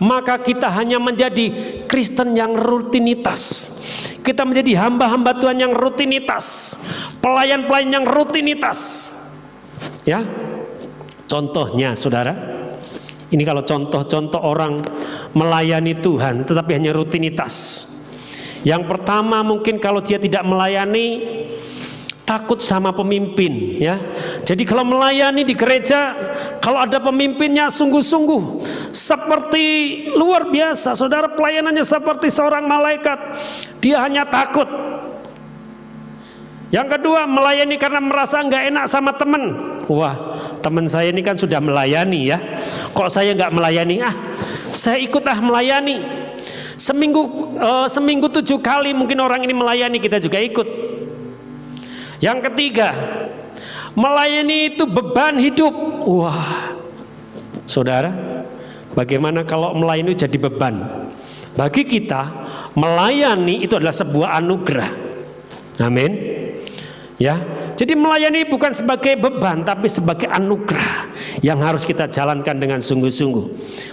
maka kita hanya menjadi Kristen yang rutinitas. Kita menjadi hamba-hamba Tuhan yang rutinitas, pelayan-pelayan yang rutinitas. Ya, contohnya saudara, ini kalau contoh-contoh orang melayani Tuhan tetapi hanya rutinitas. Yang pertama, mungkin kalau dia tidak melayani, takut sama pemimpin, ya. Jadi kalau melayani di gereja, kalau ada pemimpinnya sungguh-sungguh seperti luar biasa, saudara, pelayanannya seperti seorang malaikat, dia hanya takut. Yang kedua, melayani karena merasa nggak enak sama teman. Wah, teman saya ini kan sudah melayani ya, kok saya nggak melayani? Saya ikut melayani. Seminggu 7 kali mungkin orang ini melayani, kita juga ikut. Yang ketiga, melayani itu beban hidup. Wah, saudara, bagaimana kalau melayani jadi beban? Bagi kita, melayani itu adalah sebuah anugerah. Amin. Ya, jadi melayani bukan sebagai beban, tapi sebagai anugerah yang harus kita jalankan dengan sungguh-sungguh.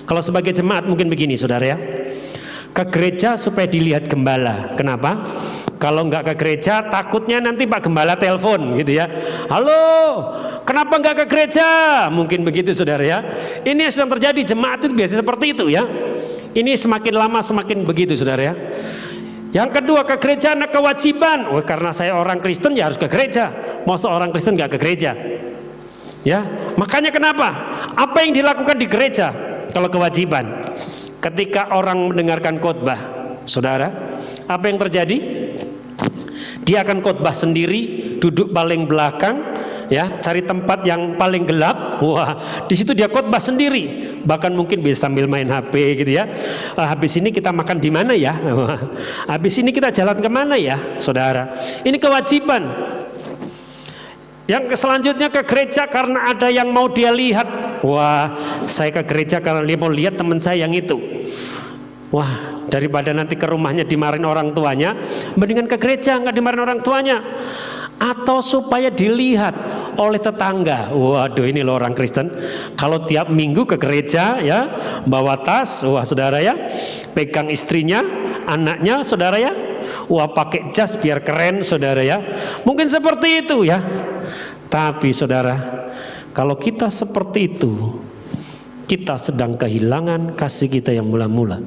Kalau sebagai jemaat mungkin begini, saudara ya, ke gereja supaya dilihat gembala. Kenapa? Kalau nggak ke gereja, takutnya nanti Pak Gembala telepon gitu ya. Halo, kenapa nggak ke gereja? Mungkin begitu saudara ya. Ini yang sedang terjadi, jemaat itu biasa seperti itu ya. Ini semakin lama semakin begitu saudara ya. Yang kedua, ke gereja anak kewajiban. Oh, karena saya orang Kristen ya harus ke gereja. Masa orang Kristen nggak ke gereja? Ya, makanya kenapa? Apa yang dilakukan di gereja kalau kewajiban? Ketika orang mendengarkan khotbah, saudara, apa yang terjadi? Dia akan khotbah sendiri, duduk paling belakang, ya, cari tempat yang paling gelap. Wah, di situ dia khotbah sendiri. Bahkan mungkin bisa sambil main HP gitu ya. Habis ini kita makan di mana ya? Habis ini kita jalan kemana ya, saudara? Ini kewajiban. Yang selanjutnya ke gereja karena ada yang mau dia lihat. Wah, saya ke gereja karena dia mau lihat teman saya yang itu. Wah, daripada nanti ke rumahnya dimarahin orang tuanya, mendingan ke gereja nggak dimarahin orang tuanya. Atau supaya dilihat oleh tetangga. Waduh, ini loh orang Kristen, kalau tiap minggu ke gereja ya, bawa tas, wah saudara ya, pegang istrinya, anaknya saudara ya, wah pakai jas biar keren saudara ya. Mungkin seperti itu ya. Tapi saudara, kalau kita seperti itu, kita sedang kehilangan kasih kita yang mula-mula.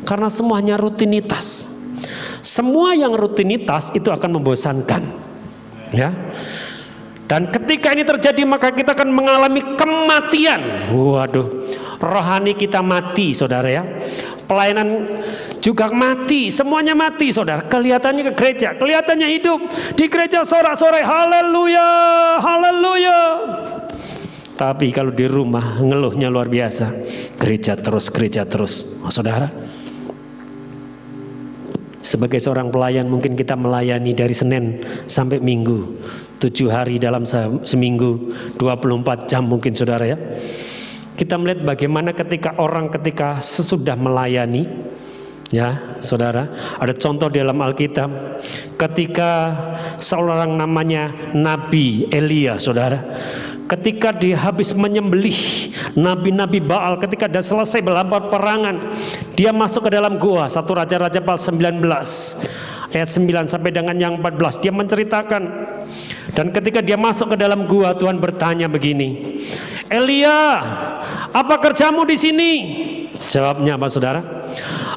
Karena semuanya rutinitas. Semua yang rutinitas itu akan membosankan. Ya. Dan ketika ini terjadi, maka kita akan mengalami kematian. Waduh, rohani kita mati, saudara ya. Pelayanan juga mati, semuanya mati, saudara. Kelihatannya ke gereja, kelihatannya hidup di gereja sorak-sorai, haleluya, haleluya. Tapi kalau di rumah ngeluhnya luar biasa. Gereja terus. Oh, saudara, sebagai seorang pelayan mungkin kita melayani dari Senin sampai Minggu, 7 hari dalam seminggu, 24 jam mungkin saudara ya. Kita melihat bagaimana ketika sesudah melayani, ya saudara, ada contoh di dalam Alkitab ketika seorang namanya Nabi Elia, saudara, ketika dia habis menyembelih nabi-nabi Baal, ketika dia selesai berlambat perangan, dia masuk ke dalam gua. 1 Raja-Raja pasal 19 ayat 9 sampai dengan yang 14, dia menceritakan. Dan ketika dia masuk ke dalam gua, Tuhan bertanya begini, Elia, apa kerjamu di sini? Jawabnya apa saudara?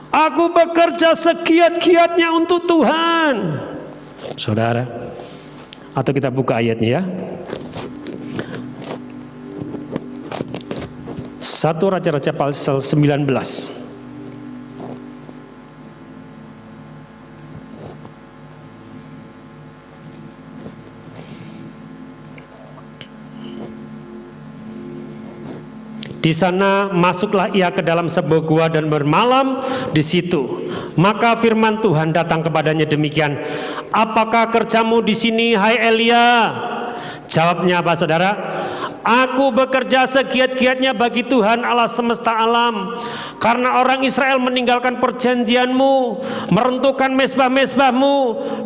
Aku bekerja segiat-giatnya untuk Tuhan. Saudara, atau kita buka ayatnya ya. 1 Raja-Raja pasal 19. Di sana masuklah ia ke dalam sebuah gua dan bermalam di situ. Maka firman Tuhan datang kepadanya demikian, apakah kerjamu di sini, hai Elia? Jawabnya apa saudara? Aku bekerja segiat-giatnya bagi Tuhan Allah semesta alam, karena orang Israel meninggalkan perjanjianmu, meruntuhkan mezbah-mezbahmu,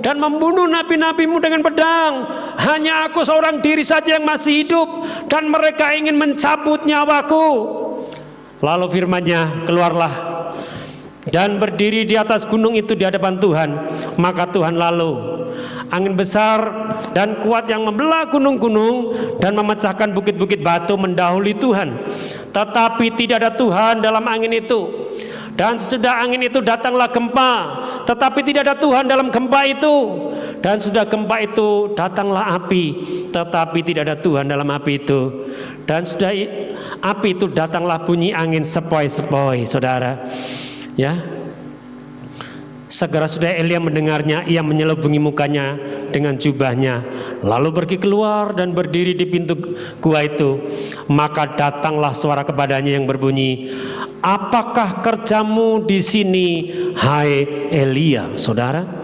dan membunuh nabi-nabimu dengan pedang. Hanya aku seorang diri saja yang masih hidup, dan mereka ingin mencabut nyawaku. Lalu firman-Nya, keluarlah dan berdiri di atas gunung itu di hadapan Tuhan. Maka Tuhan lalu angin besar dan kuat yang membelah gunung-gunung dan memecahkan bukit-bukit batu mendahului Tuhan. Tetapi tidak ada Tuhan dalam angin itu. Dan sesudah angin itu datanglah gempa, tetapi tidak ada Tuhan dalam gempa itu. Dan sudah gempa itu datanglah api, tetapi tidak ada Tuhan dalam api itu. Dan sudah api itu datanglah bunyi angin sepoi-sepoi, saudara. Ya, segera sudah Elia mendengarnya, ia menyelubungi mukanya dengan jubahnya, lalu pergi keluar dan berdiri di pintu gua itu. Maka datanglah suara kepadanya yang berbunyi, apakah kerjamu di sini, hai Elia? Saudara,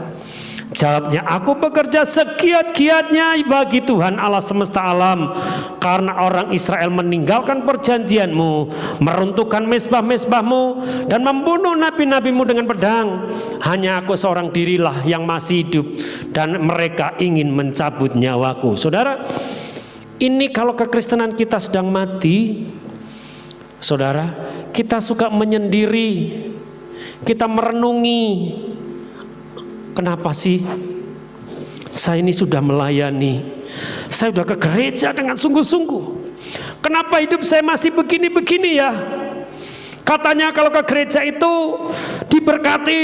jawabnya, aku bekerja segiat-giatnya bagi Tuhan Allah semesta alam, karena orang Israel meninggalkan perjanjianmu, meruntuhkan mezbah-mezbahmu, dan membunuh nabi-nabimu dengan pedang. Hanya aku seorang dirilah yang masih hidup, dan mereka ingin mencabut nyawaku. Saudara, ini kalau kekristenan kita sedang mati, saudara, kita suka menyendiri, kita merenungi, kenapa sih saya ini sudah melayani, saya sudah ke gereja dengan sungguh-sungguh, kenapa hidup saya masih begini-begini ya? Katanya kalau ke gereja itu diberkati,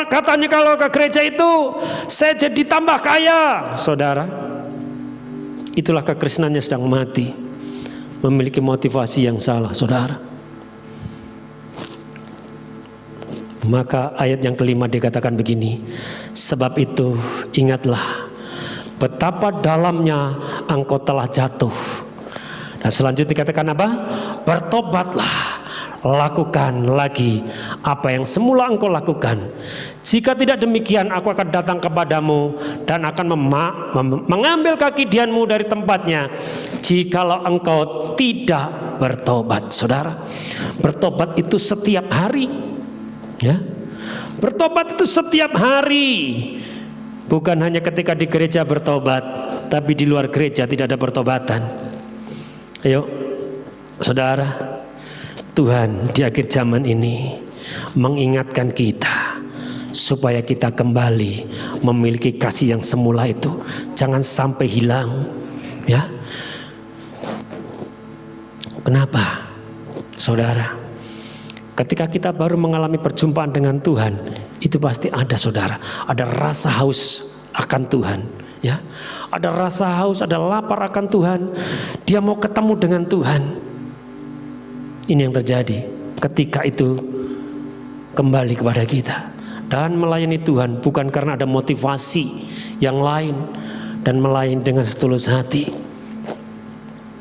katanya kalau ke gereja itu saya jadi tambah kaya. Saudara, itulah kekristenannya sedang mati, memiliki motivasi yang salah, saudara. Maka ayat yang kelima dikatakan begini, sebab itu ingatlah betapa dalamnya engkau telah jatuh. Dan selanjutnya dikatakan apa? Bertobatlah, lakukan lagi apa yang semula engkau lakukan. Jika tidak demikian, aku akan datang kepadamu dan akan mengambil kaki dianmu dari tempatnya, jikalau engkau tidak bertobat. Saudara, bertobat itu setiap hari. Ya, bertobat itu setiap hari, bukan hanya ketika di gereja bertobat, tapi di luar gereja tidak ada pertobatan. Ayo, saudara, Tuhan di akhir zaman ini mengingatkan kita supaya kita kembali memiliki kasih yang semula itu, jangan sampai hilang. Ya, kenapa, saudara? Ketika kita baru mengalami perjumpaan dengan Tuhan, itu pasti ada, saudara, ada rasa haus akan Tuhan, ya, ada rasa haus, ada lapar akan Tuhan. Dia mau ketemu dengan Tuhan. Ini yang terjadi ketika itu kembali kepada kita dan melayani Tuhan, bukan karena ada motivasi yang lain, dan melayani dengan setulus hati.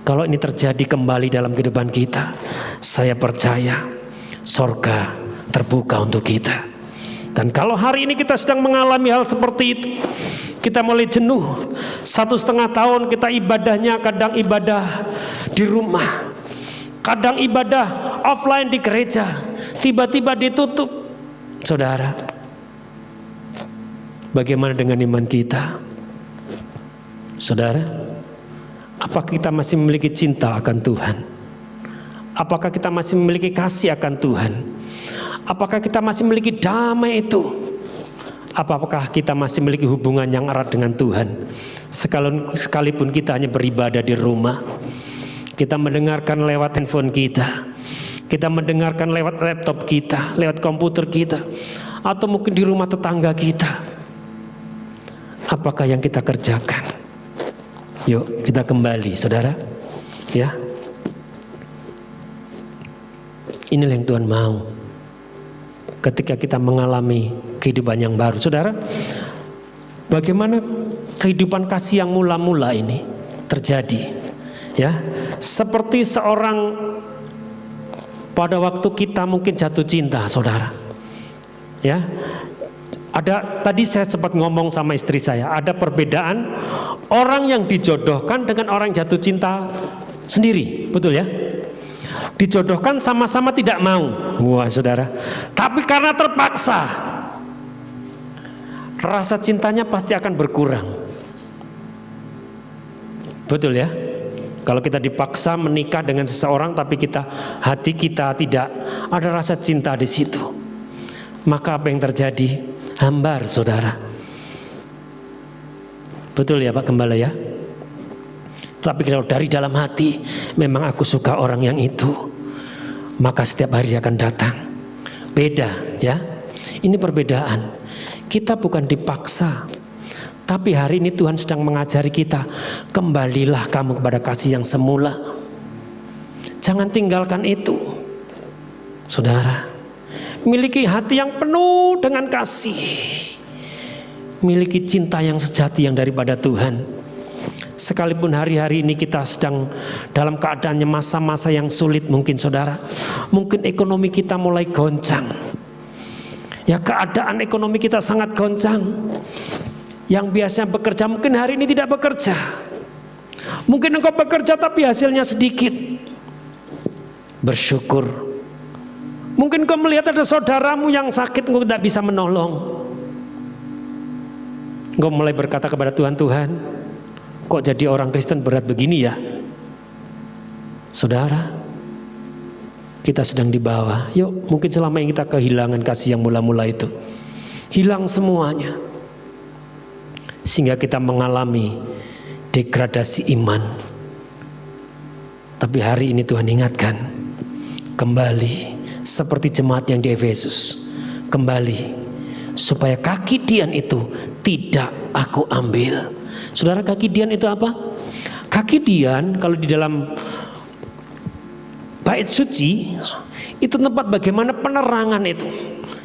Kalau ini terjadi kembali dalam kehidupan kita, saya percaya sorga terbuka untuk kita. Dan kalau hari ini kita sedang mengalami hal seperti itu, kita mulai jenuh, 1,5 tahun kita ibadahnya kadang ibadah di rumah, kadang ibadah offline di gereja, tiba-tiba ditutup. Saudara, bagaimana dengan iman kita? Saudara, apakah kita masih memiliki cinta akan Tuhan? Apakah kita masih memiliki kasih akan Tuhan? Apakah kita masih memiliki damai itu? Apakah kita masih memiliki hubungan yang erat dengan Tuhan? Sekalipun kita hanya beribadah di rumah, kita mendengarkan lewat handphone kita, kita mendengarkan lewat laptop kita, lewat komputer kita, atau mungkin di rumah tetangga kita. Apakah yang kita kerjakan? Yuk kita kembali, saudara, ya. Inilah yang Tuhan mau ketika kita mengalami kehidupan yang baru. Saudara, bagaimana kehidupan kasih yang mula-mula ini terjadi? Ya, seperti seorang pada waktu kita mungkin jatuh cinta, saudara. Ya, tadi saya sempat ngomong sama istri saya, ada perbedaan orang yang dijodohkan dengan orang yang jatuh cinta sendiri, betul ya? Dijodohkan sama-sama tidak mau, wah saudara. Tapi karena terpaksa, rasa cintanya pasti akan berkurang. Betul ya? Kalau kita dipaksa menikah dengan seseorang, tapi hati kita tidak ada rasa cinta di situ, maka apa yang terjadi? Hambar, saudara. Betul ya Pak Gembala ya? Tapi kalau dari dalam hati, memang aku suka orang yang itu, maka setiap hari akan datang. Beda ya. Ini perbedaan. Kita bukan dipaksa, tapi hari ini Tuhan sedang mengajari kita, kembalilah kamu kepada kasih yang semula. Jangan tinggalkan itu. Saudara, miliki hati yang penuh dengan kasih, miliki cinta yang sejati yang daripada Tuhan. Sekalipun hari-hari ini kita sedang dalam keadaannya masa-masa yang sulit mungkin saudara, mungkin ekonomi kita mulai goncang. Ya, keadaan ekonomi kita sangat goncang. Yang biasanya bekerja mungkin hari ini tidak bekerja. Mungkin engkau bekerja tapi hasilnya sedikit. Bersyukur. Mungkin kau melihat ada saudaramu yang sakit, engkau tidak bisa menolong. Engkau mulai berkata kepada Tuhan, Tuhan, kok jadi orang Kristen berat begini ya? Saudara, kita sedang dibawa. Yuk, mungkin selama ini kita kehilangan kasih yang mula-mula itu, hilang semuanya, sehingga kita mengalami degradasi iman. Tapi hari ini Tuhan ingatkan, kembali seperti jemaat yang di Efesus, kembali supaya kaki Dian itu tidak aku ambil. Saudara, kaki Dian itu apa? Kaki Dian kalau di dalam bait suci itu tempat bagaimana penerangan itu.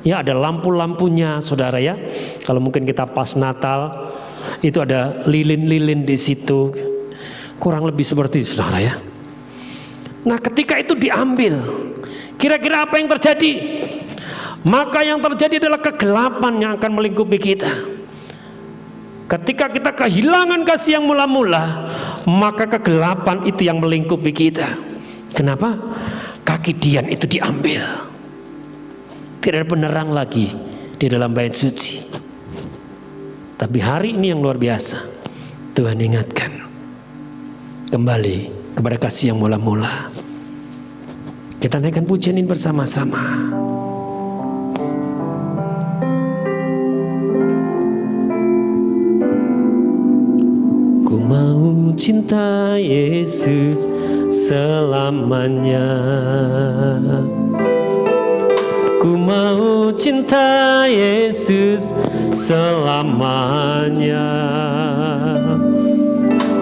Ya, ada lampu-lampunya, saudara ya. Kalau mungkin kita pas Natal itu ada lilin-lilin di situ. Kurang lebih seperti itu, saudara ya. Nah, ketika itu diambil, kira-kira apa yang terjadi? Maka yang terjadi adalah kegelapan yang akan melingkupi kita. Ketika kita kehilangan kasih yang mula-mula, maka kegelapan itu yang melingkupi kita. Kenapa? Kaki Dian itu diambil. Tidak ada penerang lagi di dalam bait suci. Tapi hari ini yang luar biasa, Tuhan ingatkan, kembali kepada kasih yang mula-mula. Kita naikkan pujian ini bersama-sama. Ku mau cinta Yesus selamanya. Ku mau cinta Yesus selamanya.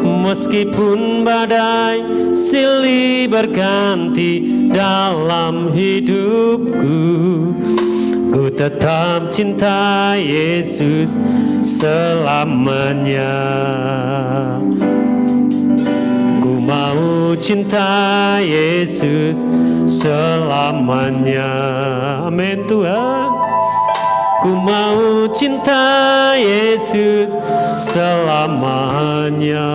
Meskipun badai silih berganti dalam hidupku, ku tetap cinta Yesus selamanya. Ku mau mau cinta Yesus selamanya. Amin Tuhan. Ku mau cinta Yesus selamanya.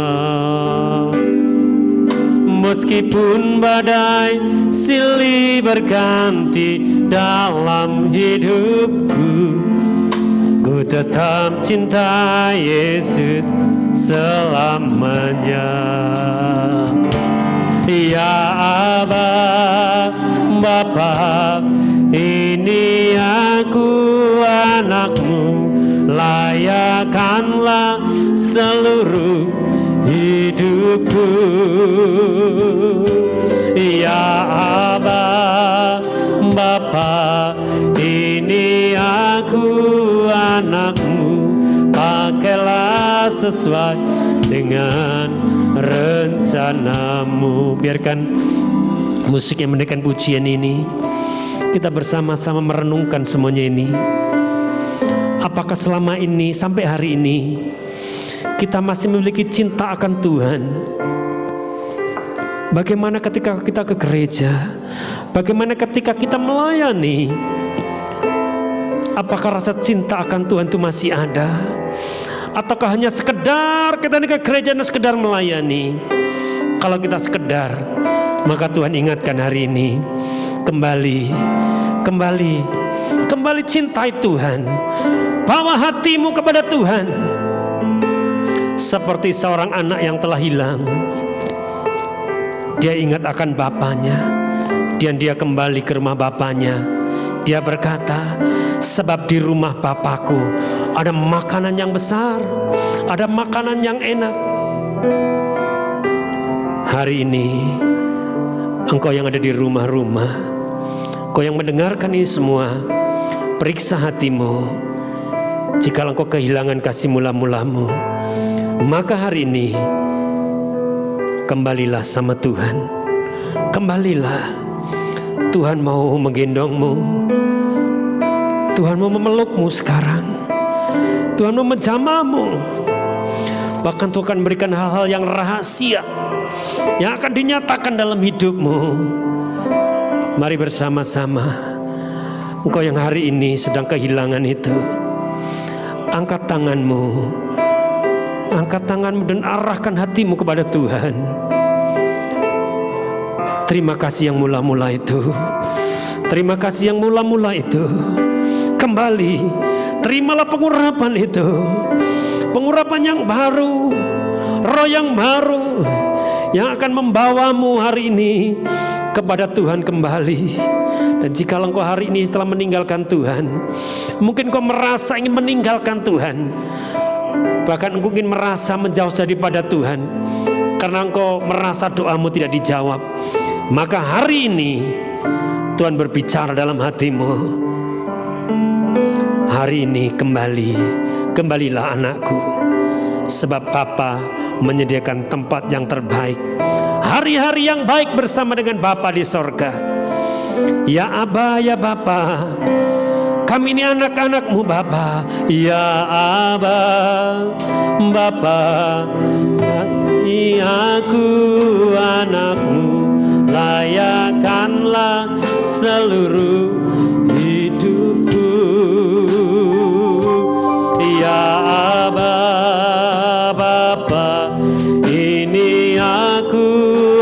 Meskipun badai silih berganti dalam hidupku, ku tetap cinta Yesus selamanya. Ya Aba, Bapa, ini aku anakmu, layakkanlah seluruh hidupku. Ya Aba, Bapa, ini aku anakmu, pakailah sesuai dengan rencanamu. Biarkan musik yang mendekat pujian ini, kita bersama-sama merenungkan semuanya ini. Apakah selama ini sampai hari ini kita masih memiliki cinta akan Tuhan? Bagaimana ketika kita ke gereja? Bagaimana ketika kita melayani? Apakah rasa cinta akan Tuhan itu masih ada? Ataukah hanya sekedar kita ke gereja dan sekedar melayani? Kalau kita sekedar, maka Tuhan ingatkan hari ini, kembali cintai Tuhan. Bawa hatimu kepada Tuhan. Seperti seorang anak yang telah hilang, dia ingat akan bapaknya, dan dia kembali ke rumah bapaknya. Dia berkata, sebab di rumah Bapakku ada makanan yang besar, ada makanan yang enak. Hari ini engkau yang ada di rumah-rumah, engkau yang mendengarkan ini semua, periksa hatimu. Jika engkau kehilangan kasih mula-mulamu, maka hari ini kembalilah sama Tuhan. Kembalilah. Tuhan mau menggendongmu. Tuhan mau memelukmu sekarang. Tuhan mau menjamahmu. Bahkan Tuhan akan memberikan hal-hal yang rahasia yang akan dinyatakan dalam hidupmu. Mari bersama-sama. Engkau yang hari ini sedang kehilangan itu, angkat tanganmu. Angkat tanganmu dan arahkan hatimu kepada Tuhan. Terima kasih yang mula-mula itu. Terima kasih yang mula-mula itu. Kembali, terimalah pengurapan itu. Pengurapan yang baru, roh yang baru, yang akan membawamu hari ini kepada Tuhan kembali. Dan jika engkau hari ini setelah meninggalkan Tuhan, mungkin kau merasa ingin meninggalkan Tuhan, bahkan engkau ingin merasa menjauh daripada Tuhan, karena engkau merasa doamu tidak dijawab, maka hari ini Tuhan berbicara dalam hatimu. Hari ini kembalilah anakku, sebab Bapa menyediakan tempat yang terbaik, hari-hari yang baik bersama dengan Bapa di sorga. Ya Aba, ya Bapa, kami ini anak-anakmu Bapa. Ya Aba, Bapa, aku anakmu, layakkanlah seluruh hidupku. Ya Aba, Bapa, ini aku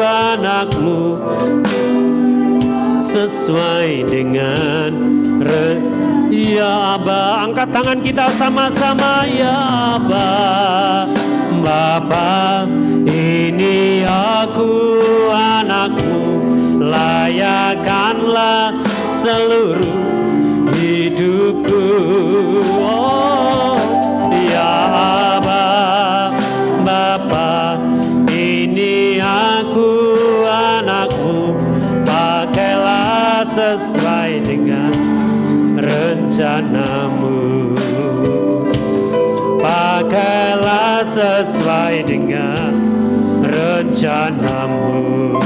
anakmu, sesuai dengan Ya Aba. Angkat tangan kita sama-sama. Ya Aba, Bapa, ini aku anakmu, layakkanlah seluruh hidupku. Oh, ya Aba, Bapa, ini aku anakmu, pakailah sesuai dengan rencanamu. Pakailah sesuai dengan rencanamu.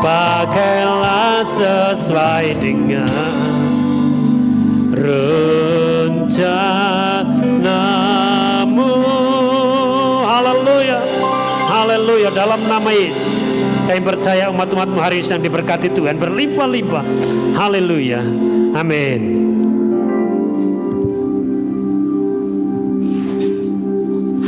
Pakailah sesuai dengan rencanamu. Haleluya, haleluya. Haleluya, dalam nama Yesus. Kami percaya umat-umat-Mu hari ini sedang diberkati Tuhan berlimpah-limpah. Haleluya. Amin.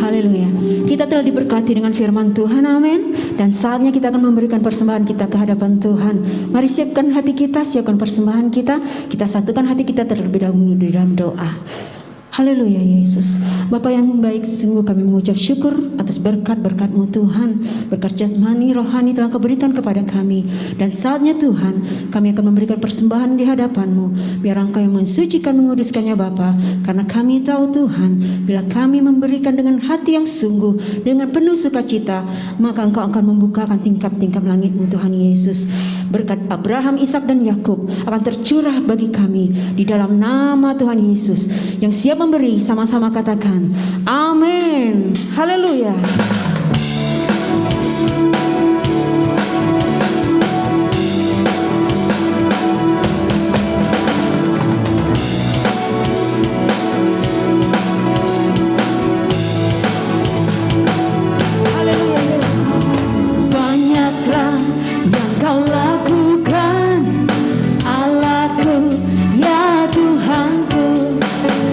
Haleluya. Kita telah diberkati dengan firman Tuhan, amin. Dan saatnya kita akan memberikan persembahan kita ke hadapan Tuhan. Mari siapkan hati kita, siapkan persembahan kita. Kita satukan hati kita terlebih dahulu di dalam doa. Haleluya Yesus. Bapa yang baik, sungguh kami mengucap syukur atas berkat-berkat-Mu Tuhan. Berkat jasmani, rohani telah Kau berikan kepada kami. Dan saatnya Tuhan, kami akan memberikan persembahan di hadapan-Mu. Biar Engkau yang mensucikan, menguduskannya Bapa. Karena kami tahu Tuhan, bila kami memberikan dengan hati yang sungguh, dengan penuh sukacita, maka Engkau akan membukakan tingkap-tingkap langit-Mu Tuhan Yesus. Berkat Abraham, Ishak dan Yakub akan tercurah bagi kami di dalam nama Tuhan Yesus. Yang siap memberi, sama-sama katakan amin. Haleluya. Banyaklah yang Kau lakukan, Allahku, ya Tuhanku.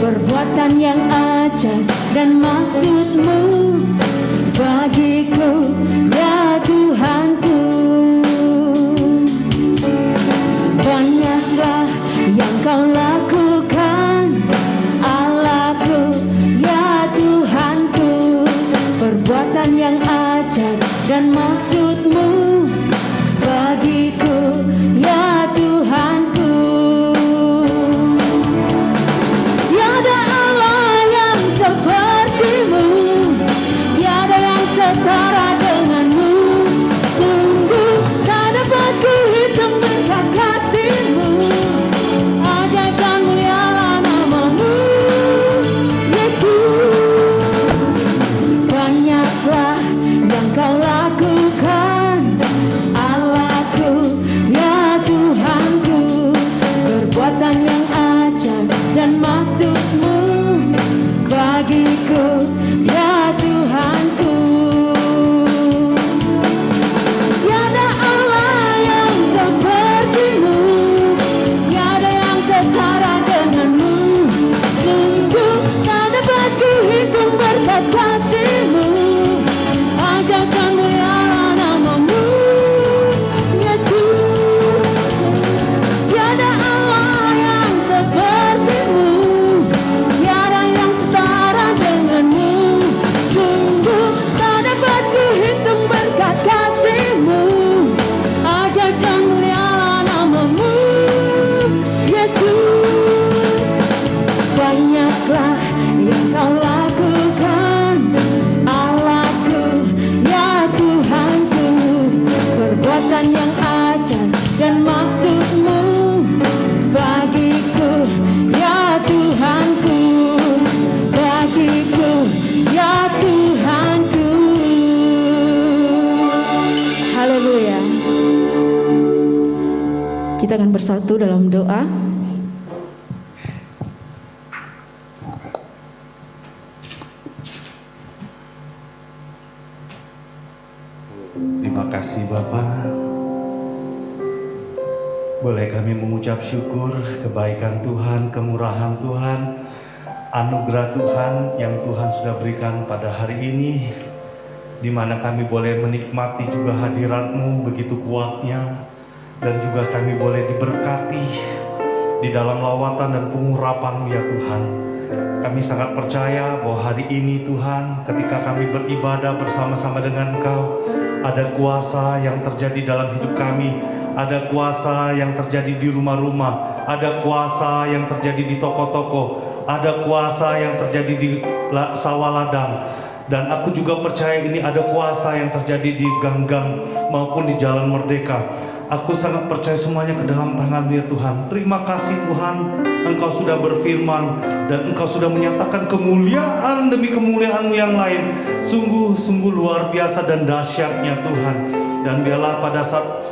Perbuatan yang ajaib dan maksud-Mu bagiku, ya Tuhanku. Banyaklah yang Kau lakukan, Allahku, ya Tuhanku. Perbuatan yang ajaib dan maksud-Mu bagiku, ya Tuhanku. Tiada Allah yang seperti-Mu, tiada yang setara dengan-Mu. Sungguh tak dapat kuhitung berkat kasih-Mu. Ajaib dan mulialah nama-Mu, Yesus. Banyaklah yang Kau lakukan, Allahku, ya Tuhanku. Perbuatan yang ajaib dan maksud-Mu bagiku, ya Tuhanku. Tiada Allah yang seperti-Mu, tiada yang setara dengan-Mu. Sungguh tak dapat kuhitung berkat kasih-Mu. Ajaib dan mulialah nama-Mu, Yesus. Tiada Allah yang seperti-Mu, tiada yang setara dengan-Mu. Sungguh tak dapat kuhitung berkat kasih-Mu. Ajaib dan mulialah nama-Mu, Yesus. Banyaklah yang Kau lakukan, Allahku, ya Tuhanku. Perbuatan yang ajaib dan maksud-Mu bagiku, ya Tuhanku. Bagiku, ya Tuhanku. Haleluya. Kita akan bersatu dalam doa. Terima kasih Bapak. Boleh kami mengucap syukur kebaikan Tuhan, kemurahan Tuhan, anugerah Tuhan yang Tuhan sudah berikan pada hari ini, di mana kami boleh menikmati juga hadirat-Mu begitu kuatnya, dan juga kami boleh diberkati di dalam lawatan dan pengurapan-Mu ya Tuhan. Kami sangat percaya bahwa hari ini Tuhan, ketika kami beribadah bersama-sama dengan Engkau, ada kuasa yang terjadi dalam hidup kami, ada kuasa yang terjadi di rumah-rumah, ada kuasa yang terjadi di toko-toko, ada kuasa yang terjadi di sawah ladang. Dan aku juga percaya ini ada kuasa yang terjadi di gang-gang maupun di Jalan Merdeka. Aku sangat percaya semuanya ke dalam tangan-Mu ya Tuhan. Terima kasih Tuhan, Engkau sudah berfirman dan Engkau sudah menyatakan kemuliaan demi kemuliaan-Mu yang lain. Sungguh-sungguh luar biasa dan dahsyatnya Tuhan. Dan biarlah pada saat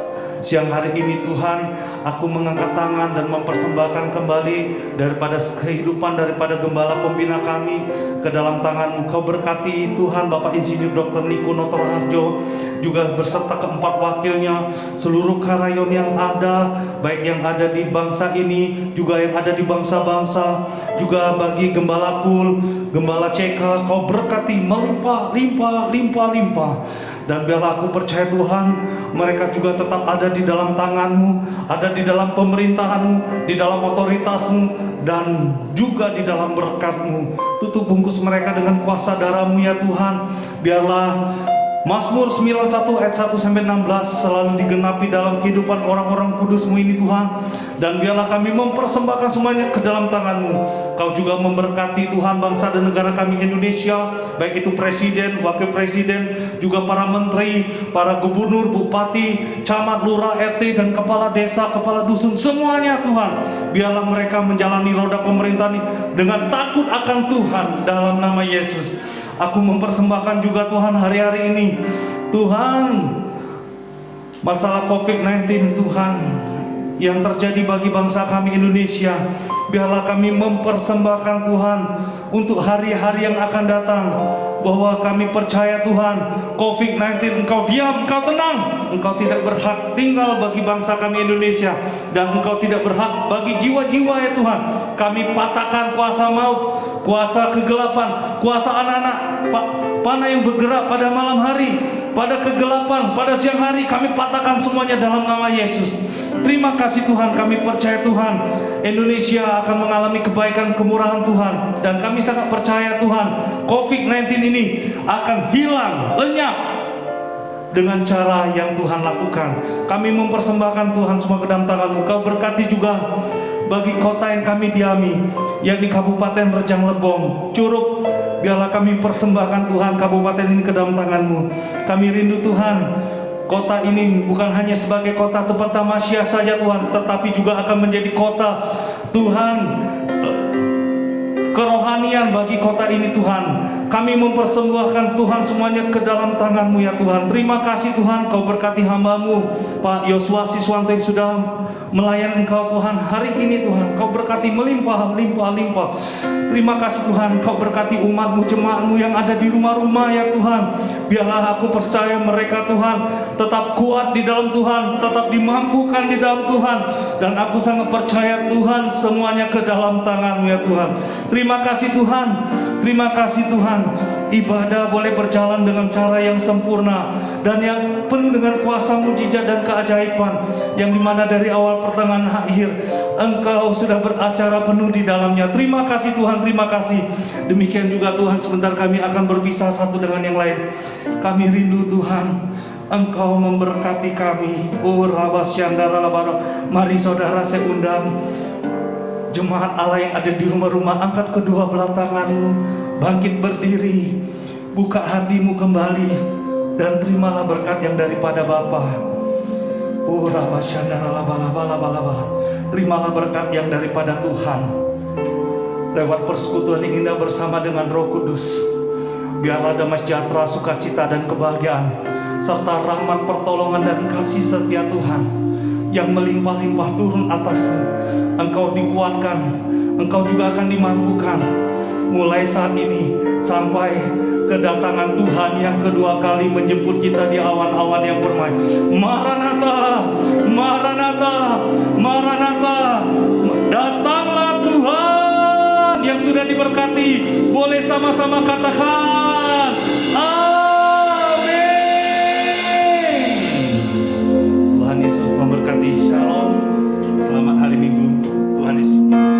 siang hari ini Tuhan, aku mengangkat tangan dan mempersembahkan kembali daripada kehidupan daripada gembala pembina kami ke dalam tangan-Mu. Kau berkati Tuhan Bapak Insinyur Dr. Niko Noto Raharjo, juga beserta keempat wakilnya, seluruh karyawan yang ada, baik yang ada di bangsa ini, juga yang ada di bangsa-bangsa, juga bagi Gembala Kul, Gembala CK, Kau berkati melimpah, limpah. Dan biarlah aku percaya Tuhan, mereka juga tetap ada di dalam tangan-Mu, ada di dalam pemerintahan-Mu, di dalam otoritas-Mu, dan juga di dalam berkat-Mu. Tutup bungkus mereka dengan kuasa darah-Mu ya Tuhan. Biarlah Mazmur 91 ayat 1-16 selalu digenapi dalam kehidupan orang-orang kudus-Mu ini Tuhan. Dan biarlah kami mempersembahkan semuanya ke dalam tangan-Mu. Kau juga memberkati Tuhan bangsa dan negara kami Indonesia, baik itu presiden, wakil presiden, juga para menteri, para gubernur, bupati, camat, lurah, RT, dan kepala desa, kepala dusun, semuanya Tuhan. Biarlah mereka menjalani roda pemerintahan dengan takut akan Tuhan dalam nama Yesus. Aku mempersembahkan juga Tuhan hari-hari ini Tuhan, masalah COVID-19 Tuhan yang terjadi bagi bangsa kami Indonesia. Biarlah kami mempersembahkan Tuhan untuk hari-hari yang akan datang, bahwa kami percaya Tuhan, COVID-19 Engkau diam, Engkau tenang, Engkau tidak berhak tinggal bagi bangsa kami Indonesia, dan Engkau tidak berhak bagi jiwa-jiwa ya Tuhan. Kami patahkan kuasa maut, kuasa kegelapan, kuasa anak-anak panah yang bergerak pada malam hari, pada kegelapan, pada siang hari, kami patahkan semuanya dalam nama Yesus. Terima kasih Tuhan, kami percaya Tuhan, Indonesia akan mengalami kebaikan, kemurahan Tuhan. Dan kami sangat percaya Tuhan, COVID-19 ini akan hilang, lenyap dengan cara yang Tuhan lakukan. Kami mempersembahkan Tuhan semua ke dalam tangan-Mu. Kau berkati juga bagi kota yang kami diami, yang di Kabupaten Rejang Lebong, Curup. Biarlah kami persembahkan Tuhan kabupaten ini ke dalam tangan-Mu. Kami rindu Tuhan, kota ini bukan hanya sebagai kota tempat tamasya saja Tuhan, tetapi juga akan menjadi kota Tuhan, kerohanian bagi kota ini Tuhan. Kami mempersembahkan Tuhan semuanya ke dalam tangan-Mu ya Tuhan. Terima kasih Tuhan, Kau berkati hamba-Mu Pak Yosua Siswanto yang sudah melayani Engkau Tuhan hari ini Tuhan. Kau berkati melimpah. Terima kasih Tuhan, Kau berkati umat-Mu, jemaat-Mu yang ada di rumah-rumah ya Tuhan. Biarlah aku percaya mereka Tuhan tetap kuat di dalam Tuhan, tetap dimampukan di dalam Tuhan. Dan aku sangat percaya Tuhan, semuanya ke dalam tangan-Mu ya Tuhan. Terima kasih Tuhan, terima kasih Tuhan. Ibadah boleh berjalan dengan cara yang sempurna dan yang penuh dengan kuasa mujizat dan keajaiban, yang dimana dari awal pertengahan akhir Engkau sudah beracara penuh di dalamnya. Terima kasih Tuhan, terima kasih. Demikian juga Tuhan, sebentar kami akan berpisah satu dengan yang lain. Kami rindu Tuhan, Engkau memberkati kami. Oh Rabasyandara Labaro. Mari saudara, saya undang jemaat Allah yang ada di rumah-rumah, angkat kedua belah tanganmu, bangkit berdiri, buka hatimu kembali, dan terimalah berkat yang daripada Bapa. Oh Rabasyandara Labalabalabalabalabala. Terimalah berkat yang daripada Tuhan lewat persekutuan yang indah bersama dengan Roh Kudus. Biarlah damai sejahtera, sukacita dan kebahagiaan, serta rahmat, pertolongan dan kasih setia Tuhan yang melimpah-limpah turun atasmu. Engkau dikuatkan, engkau juga akan dimampukan mulai saat ini sampai kedatangan Tuhan yang kedua kali menjemput kita di awan-awan yang permai. Maranatha, Maranatha, Maranatha. Datanglah Tuhan yang sudah diberkati. Boleh sama-sama katakan amin. Tuhan Yesus memberkati. Shalom. Selamat hari Minggu. Tuhan Yesus. Bersaramu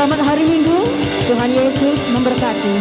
Selamat hari Minggu. Tuhan Yesus memberkati.